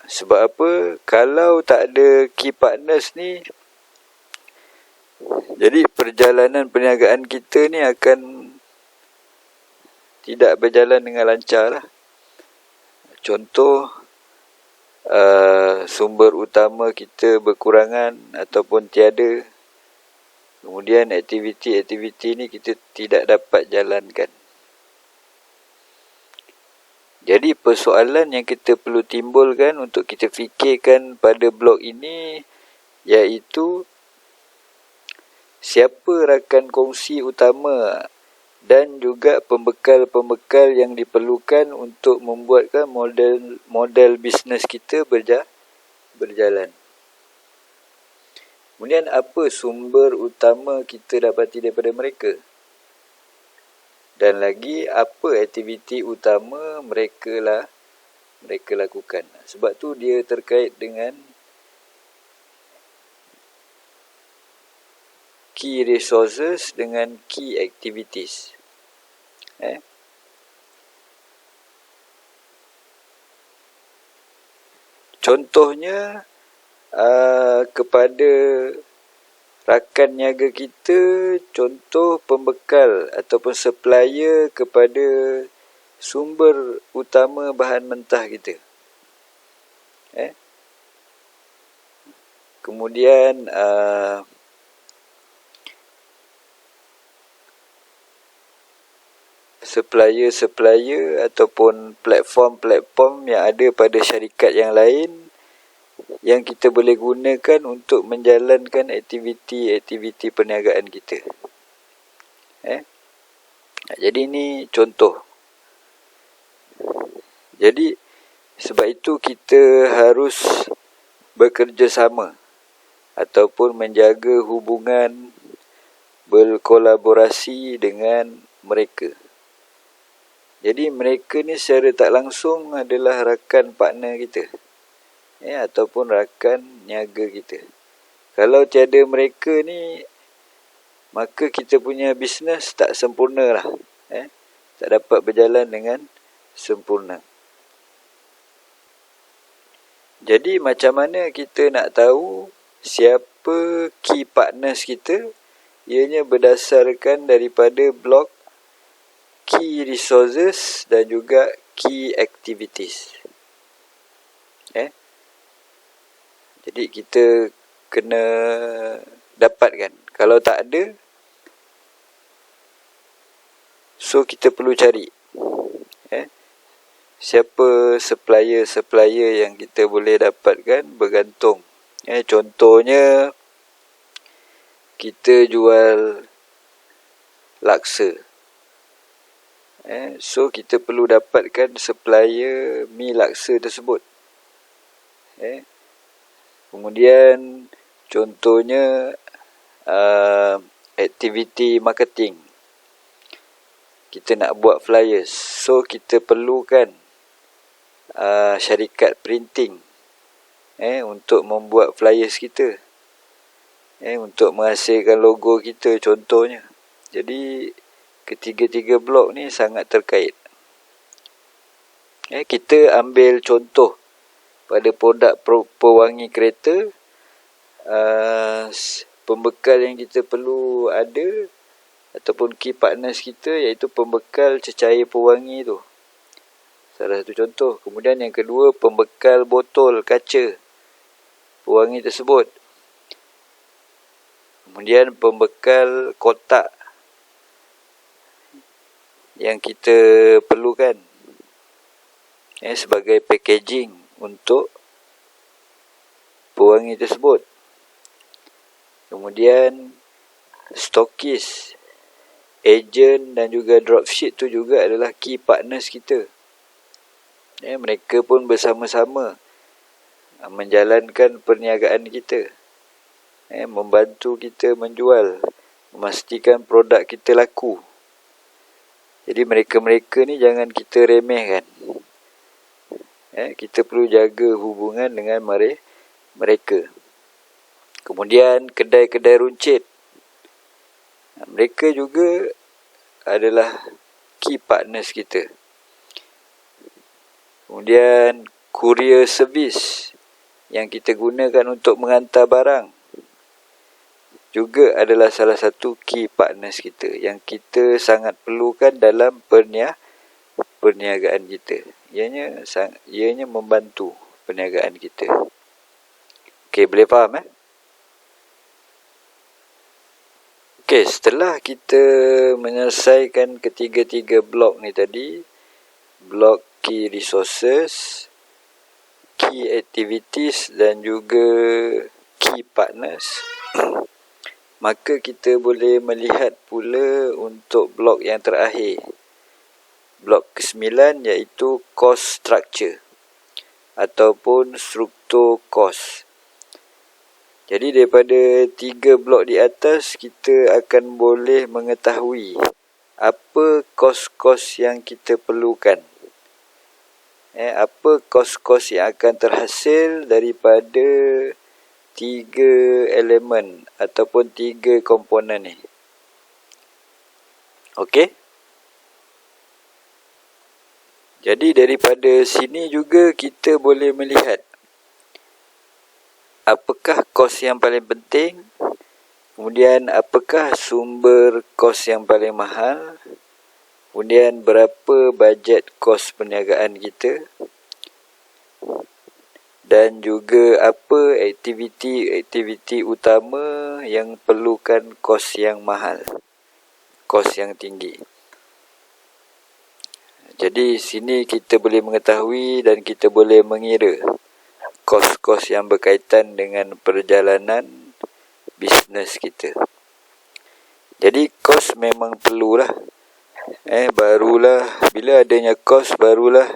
Sebab apa? Kalau tak ada key partners ni, jadi perjalanan perniagaan kita ni akan tidak berjalan dengan lancar lah. Contoh, sumber utama kita berkurangan ataupun tiada. Kemudian aktiviti ni kita tidak dapat jalankan. Jadi persoalan yang kita perlu timbulkan untuk kita fikirkan pada blog ini iaitu siapa rakan kongsi utama dan juga pembekal-pembekal yang diperlukan untuk membuatkan model bisnes kita berjalan. Kemudian apa sumber utama kita dapati daripada mereka? Dan lagi apa aktiviti utama mereka lakukan. Sebab tu dia terkait dengan key resources dengan key activities. Contohnya kepada rakan niaga kita, contoh pembekal ataupun supplier kepada sumber utama bahan mentah kita. Kemudian supplier ataupun platform yang ada pada syarikat yang lain yang kita boleh gunakan untuk menjalankan aktiviti perniagaan kita. Jadi ini contoh. Jadi sebab itu kita harus bekerjasama ataupun menjaga hubungan berkolaborasi dengan mereka. Jadi mereka ni secara tak langsung adalah rakan partner kita. Ataupun rakan niaga kita. Kalau tiada mereka ni, maka kita punya bisnes tak sempurna lah. Tak dapat berjalan dengan sempurna. Jadi macam mana kita nak tahu siapa key partners kita? Ianya berdasarkan daripada blok key resources dan juga key activities. Jadi kita kena dapatkan. Kalau tak ada, so kita perlu cari. siapa supplier-supplier yang kita boleh dapatkan bergantung. Contohnya kita jual laksa. So kita perlu dapatkan supplier mi laksa tersebut. Kemudian contohnya aktiviti marketing. Kita nak buat flyers. So kita perlukan syarikat printing untuk membuat flyers kita. Untuk menghasilkan logo kita contohnya. Jadi ketiga-tiga blok ni sangat terkait. Kita ambil contoh pada produk pewangi kereta. Pembekal yang kita perlu ada ataupun key partners kita iaitu pembekal cecair pewangi tu. Salah satu contoh. Kemudian yang kedua, pembekal botol kaca pewangi tersebut. Kemudian pembekal kotak yang kita perlukan sebagai packaging untuk pewangi tersebut. Kemudian stokis, ejen dan juga dropship tu juga adalah key partners kita. Mereka pun bersama-sama menjalankan perniagaan kita, membantu kita menjual, memastikan produk kita laku. Jadi mereka-mereka ni jangan kita remehkan. Kita perlu jaga hubungan dengan mereka. Kemudian kedai-kedai runcit. Mereka juga adalah key partners kita. Kemudian courier service yang kita gunakan untuk menghantar barang juga adalah salah satu key partners kita yang kita sangat perlukan dalam perniagaan kita. Ianya membantu perniagaan kita. Okey, boleh faham Okey, setelah kita menyelesaikan ketiga-tiga blok ni tadi, blok key resources, key activities dan juga key partners, maka kita boleh melihat pula untuk blok yang terakhir. Blok ke-9 iaitu cost structure ataupun struktur kos. Jadi daripada 3 blok di atas, kita akan boleh mengetahui apa kos-kos yang kita perlukan. Apa kos-kos yang akan terhasil daripada 3 elemen ataupun 3 komponen ni. Okey? Jadi daripada sini juga kita boleh melihat apakah kos yang paling penting, kemudian apakah sumber kos yang paling mahal, kemudian berapa bajet kos perniagaan kita, dan juga apa aktiviti utama yang perlukan kos yang mahal, kos yang tinggi. Jadi sini kita boleh mengetahui dan kita boleh mengira kos-kos yang berkaitan dengan perjalanan bisnes kita. Jadi kos memang perlulah. Barulah bila adanya kos, barulah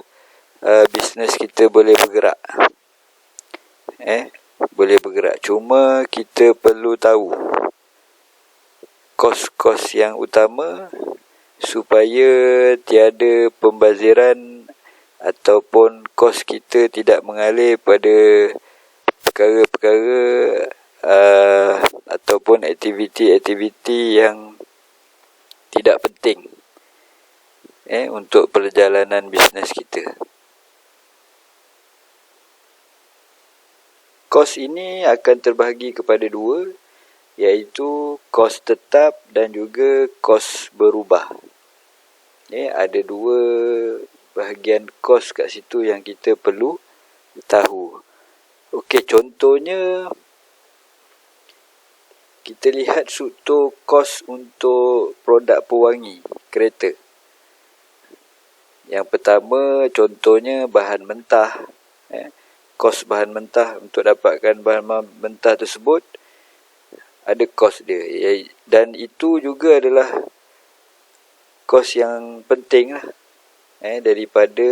bisnes kita boleh bergerak. Boleh bergerak. Cuma kita perlu tahu kos-kos yang utama supaya tiada pembaziran ataupun kos kita tidak mengalir pada perkara-perkara ataupun aktiviti-aktiviti yang tidak penting untuk perjalanan bisnes kita. Kos ini akan terbahagi kepada 2, iaitu kos tetap dan juga kos berubah. Ada 2 bahagian kos kat situ yang kita perlu tahu. Okey, contohnya kita lihat struktur kos untuk produk pewangi kereta. Yang pertama, contohnya bahan mentah. Kos bahan mentah, untuk dapatkan bahan mentah tersebut ada kos dia, dan itu juga adalah kos yang penting lah, daripada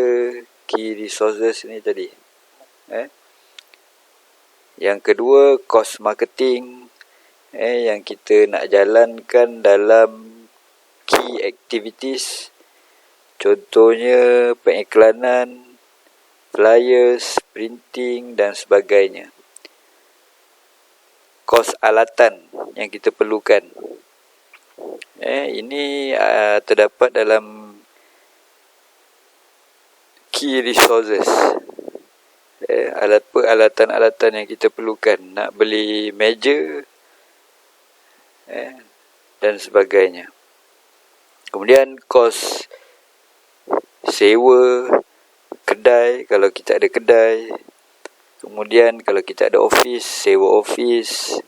key resources ni tadi. Yang kedua, kos marketing, yang kita nak jalankan dalam key activities, contohnya pengiklanan, flyers, printing dan sebagainya. Kos alatan yang kita perlukan, ini terdapat dalam key resources. Alatan-alatan yang kita perlukan, nak beli meja dan sebagainya. Kemudian kos sewa kedai, kalau kita ada kedai. Kemudian kalau kita ada office, sewa office.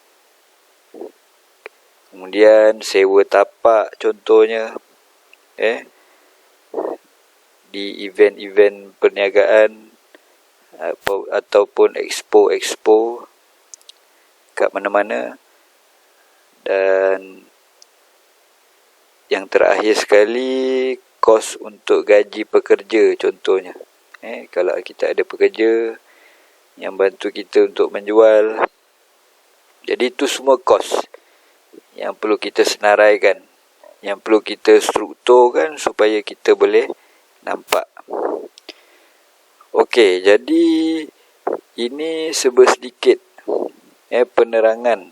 Kemudian sewa tapak contohnya, di event-event perniagaan ataupun expo kat mana-mana. Dan yang terakhir sekali, kos untuk gaji pekerja contohnya. Kalau kita ada pekerja yang bantu kita untuk menjual. Jadi itu semua kos yang perlu kita senaraikan, yang perlu kita strukturkan supaya kita boleh nampak. Okey, jadi ini sedikit penerangan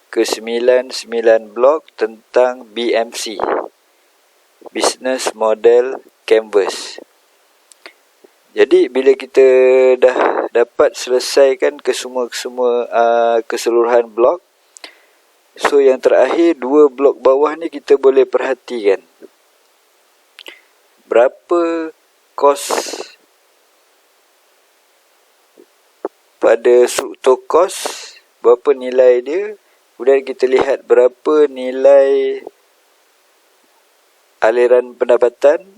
ke 9 blok tentang BMC, Business Model Canvas. Jadi bila kita dah dapat selesaikan keseluruhan blok, so yang terakhir 2 blok bawah ni kita boleh perhatikan berapa kos pada struktur kos, berapa nilai dia. Kemudian kita lihat berapa nilai aliran pendapatan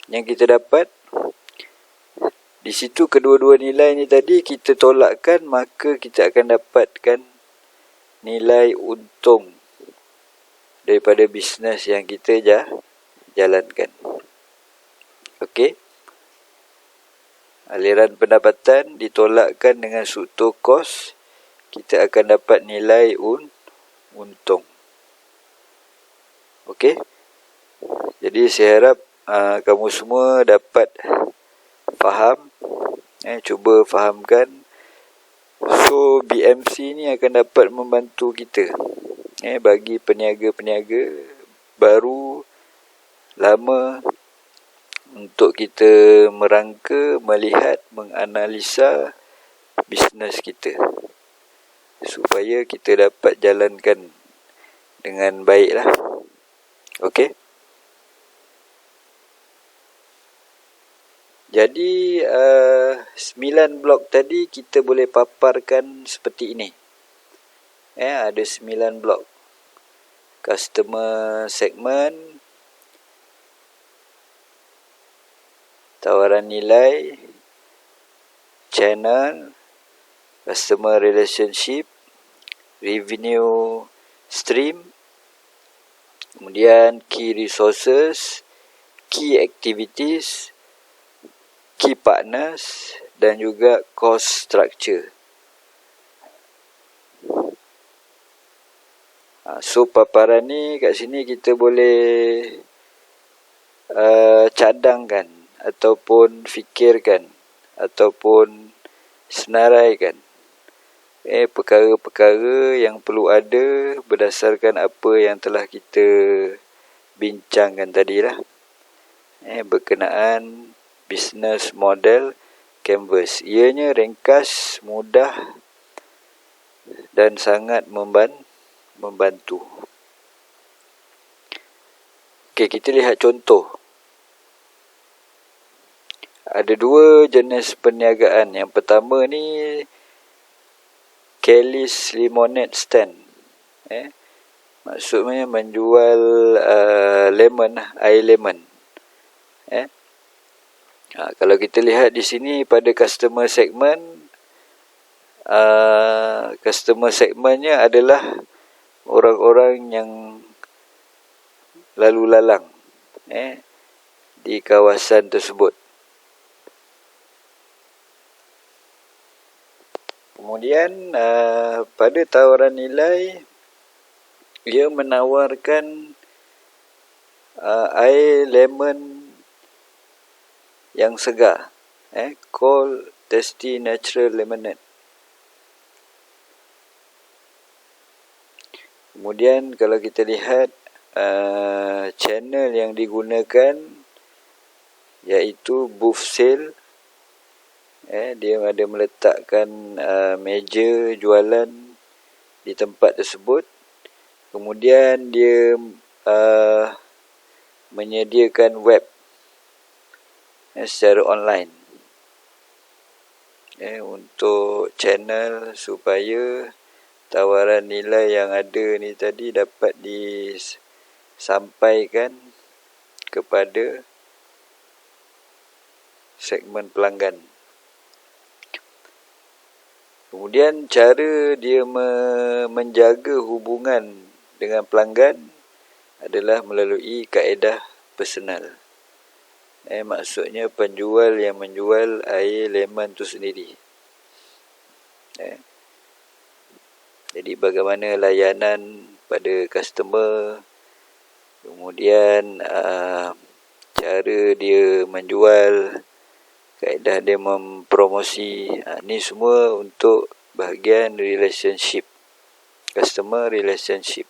yang kita dapat. Di situ kedua-dua nilai ni tadi kita tolakkan, maka kita akan dapatkan nilai untung daripada bisnes yang kita jalankan. Okey. Aliran pendapatan ditolakkan dengan struktur kos, kita akan dapat nilai untung. Okey. Jadi saya harap kamu semua dapat faham. Cuba fahamkan. So BMC ni akan dapat membantu kita, bagi peniaga-peniaga baru, lama, untuk kita merangka, melihat, menganalisa bisnes kita supaya kita dapat jalankan dengan baiklah. Okey. Jadi 9 blok tadi kita boleh paparkan seperti ini. Ada 9 blok. Customer segment, tawaran nilai, channel, customer relationship, revenue stream, kemudian key resources, key activities, key partners dan juga cost structure. So paparan ni kat sini kita boleh cadangkan ataupun fikirkan ataupun senaraikan perkara-perkara yang perlu ada berdasarkan apa yang telah kita bincangkan tadilah, berkenaan Business Model Canvas. Ianya ringkas, mudah dan sangat membantu. Okey, kita lihat contoh. Ada 2 jenis perniagaan. Yang pertama ni Kelly's Lemonade Stand. Maksudnya menjual lemon, air lemon. Kalau kita lihat di sini pada customer segmennya adalah orang-orang yang lalu lalang di kawasan tersebut. Kemudian pada tawaran nilai, ia menawarkan air lemon yang segar, cold tasty natural lemonade. Kemudian kalau kita lihat channel yang digunakan iaitu booth sale. Dia ada meletakkan meja jualan di tempat tersebut. Kemudian dia menyediakan web secara online untuk channel supaya tawaran nilai yang ada ni tadi dapat disampaikan kepada segmen pelanggan. Kemudian cara dia menjaga hubungan dengan pelanggan adalah melalui kaedah personal. Maksudnya penjual yang menjual air lemon tu sendiri. Jadi bagaimana layanan pada customer, kemudian cara dia menjual, kaedah dia mempromosi, ni semua untuk bahagian relationship, customer relationship.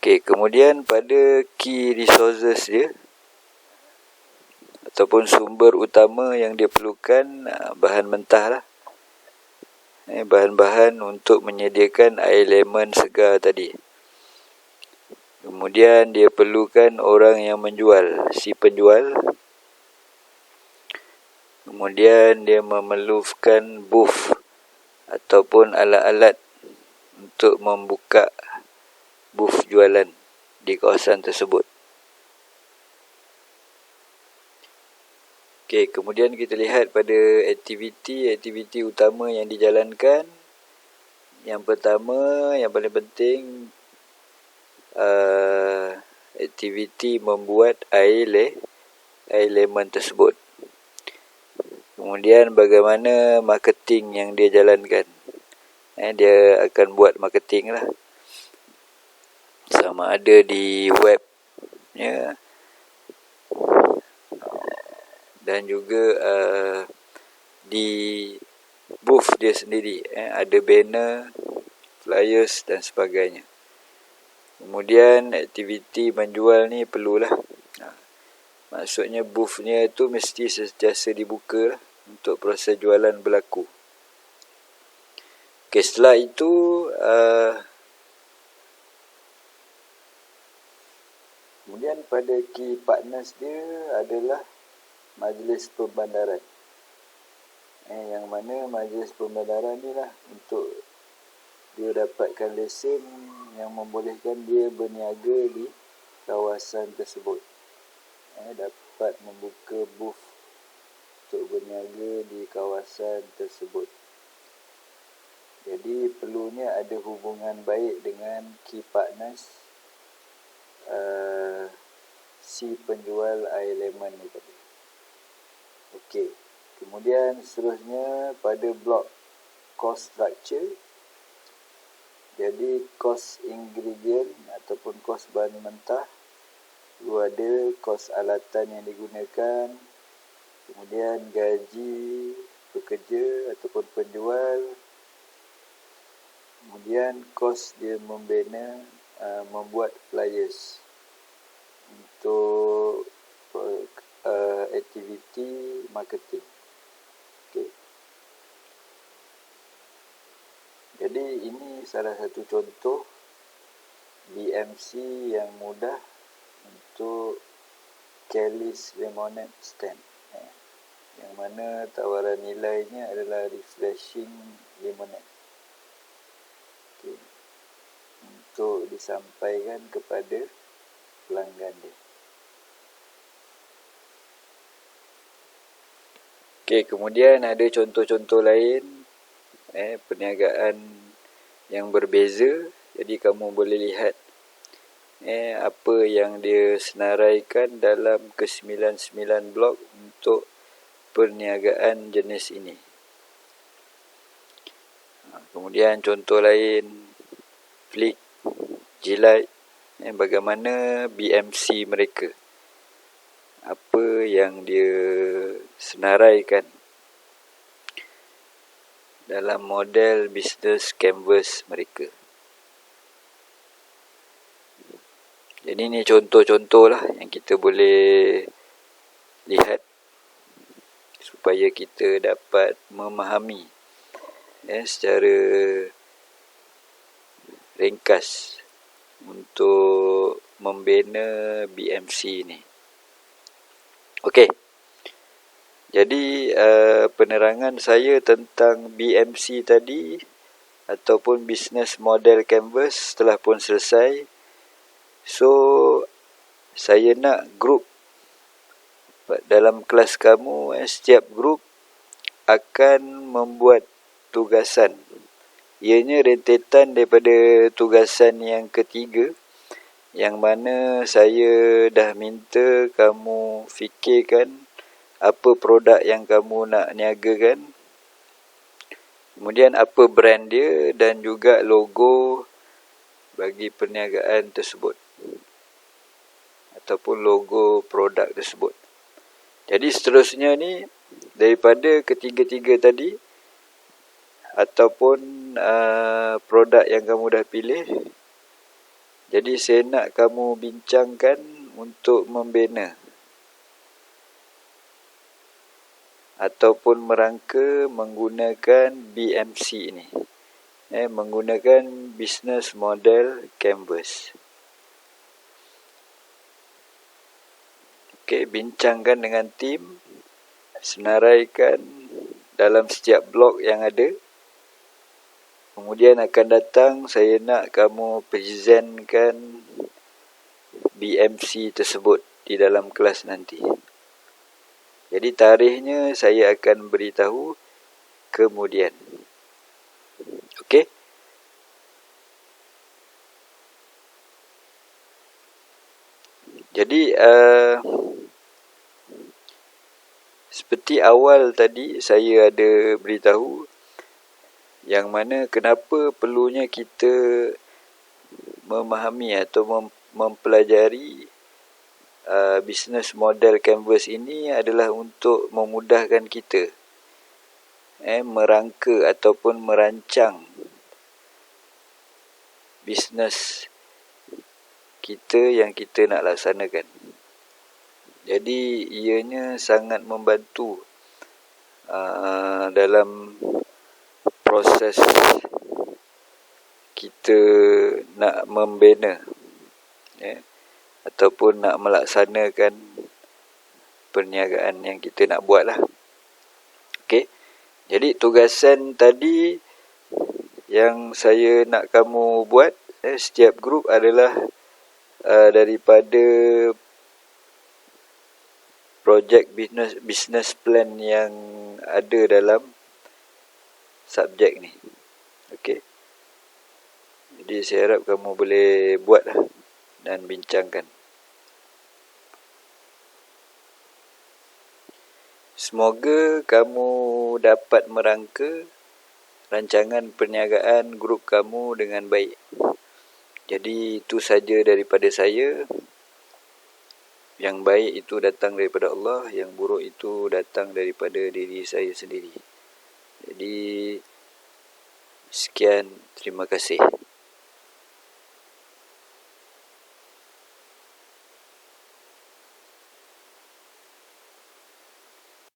Kemudian pada key resources dia ataupun sumber utama yang dia perlukan, bahan mentah lah. Bahan-bahan untuk menyediakan air lemon segar tadi. Kemudian dia perlukan orang yang menjual, si penjual. Kemudian dia memerlukan booth ataupun alat-alat untuk membuka booth jualan di kawasan tersebut. Kemudian kita lihat pada aktiviti utama yang dijalankan. Yang pertama, yang paling penting, aktiviti membuat air lemon tersebut. Kemudian bagaimana marketing yang dia jalankan. Dia akan buat marketing lah. Sama ada di webnya dan juga di booth dia sendiri. Ada banner, flyers dan sebagainya. Kemudian aktiviti menjual ni perlulah. Maksudnya boothnya itu mesti sentiasa dibuka lah, untuk proses jualan berlaku. Setelah itu kemudian pada key partners dia adalah majlis pembandaran. Yang mana majlis pembandaran ni lah untuk dia dapatkan lesen yang membolehkan dia berniaga di kawasan tersebut. Dapat membuka booth untuk berniaga di kawasan tersebut. Jadi perlunya ada hubungan baik dengan key partners si penjual air lemon ni tadi. Kemudian seterusnya pada blok cost structure. Jadi cost ingredient ataupun cost bahan mentah, perlu ada kos alatan yang digunakan, kemudian gaji pekerja ataupun penjual, kemudian kos dia membina, membuat flyers untuk aktiviti marketing. Jadi ini salah satu contoh BMC yang mudah untuk Kelly's Lemonade Stand, yang mana tawaran nilainya adalah refreshing lemonade, untuk disampaikan kepada pelanggan dia. Okey, kemudian ada contoh-contoh lain perniagaan yang berbeza. Jadi kamu boleh lihat apa yang dia senaraikan dalam ke-99 blok untuk perniagaan jenis ini. Kemudian contoh lain, Flick, Gillette, bagaimana BMC mereka, apa yang dia senaraikan dalam model business canvas mereka. Jadi ini contoh-contoh lah yang kita boleh lihat supaya kita dapat memahami secara ringkas untuk membina BMC ni. Okey. Jadi penerangan saya tentang BMC tadi ataupun business model canvas telah pun selesai. So saya nak grup dalam kelas kamu, setiap grup akan membuat tugasan. Ianya rentetan daripada tugasan yang ketiga, yang mana saya dah minta kamu fikirkan apa produk yang kamu nak niagakan, kemudian apa brand dia dan juga logo bagi perniagaan tersebut ataupun logo produk tersebut. Jadi seterusnya ni, daripada ketiga-tiga tadi ataupun produk yang kamu dah pilih, jadi saya nak kamu bincangkan untuk membina ataupun merangka menggunakan BMC ini, menggunakan business model canvas. Okey, bincangkan dengan tim, senaraikan dalam setiap blok yang ada. Kemudian akan datang, saya nak kamu presentkan BMC tersebut di dalam kelas nanti. Jadi tarikhnya saya akan beritahu kemudian. Okey? Jadi seperti awal tadi saya ada beritahu yang mana kenapa perlunya kita memahami atau mempelajari business model canvas ini adalah untuk memudahkan kita merangka ataupun merancang bisnes kita yang kita nak laksanakan. Jadi ianya sangat membantu dalam proses kita nak membina ataupun nak melaksanakan perniagaan yang kita nak buat lah. Okey. Jadi tugasan tadi yang saya nak kamu buat, setiap grup adalah daripada projek business plan yang ada dalam subjek ni. Okey. Jadi saya harap kamu boleh buatlah dan bincangkan. Semoga kamu dapat merangka rancangan perniagaan grup kamu dengan baik. Jadi itu saja daripada saya. Yang baik itu datang daripada Allah, yang buruk itu datang daripada diri saya sendiri. Jadi sekian, terima kasih.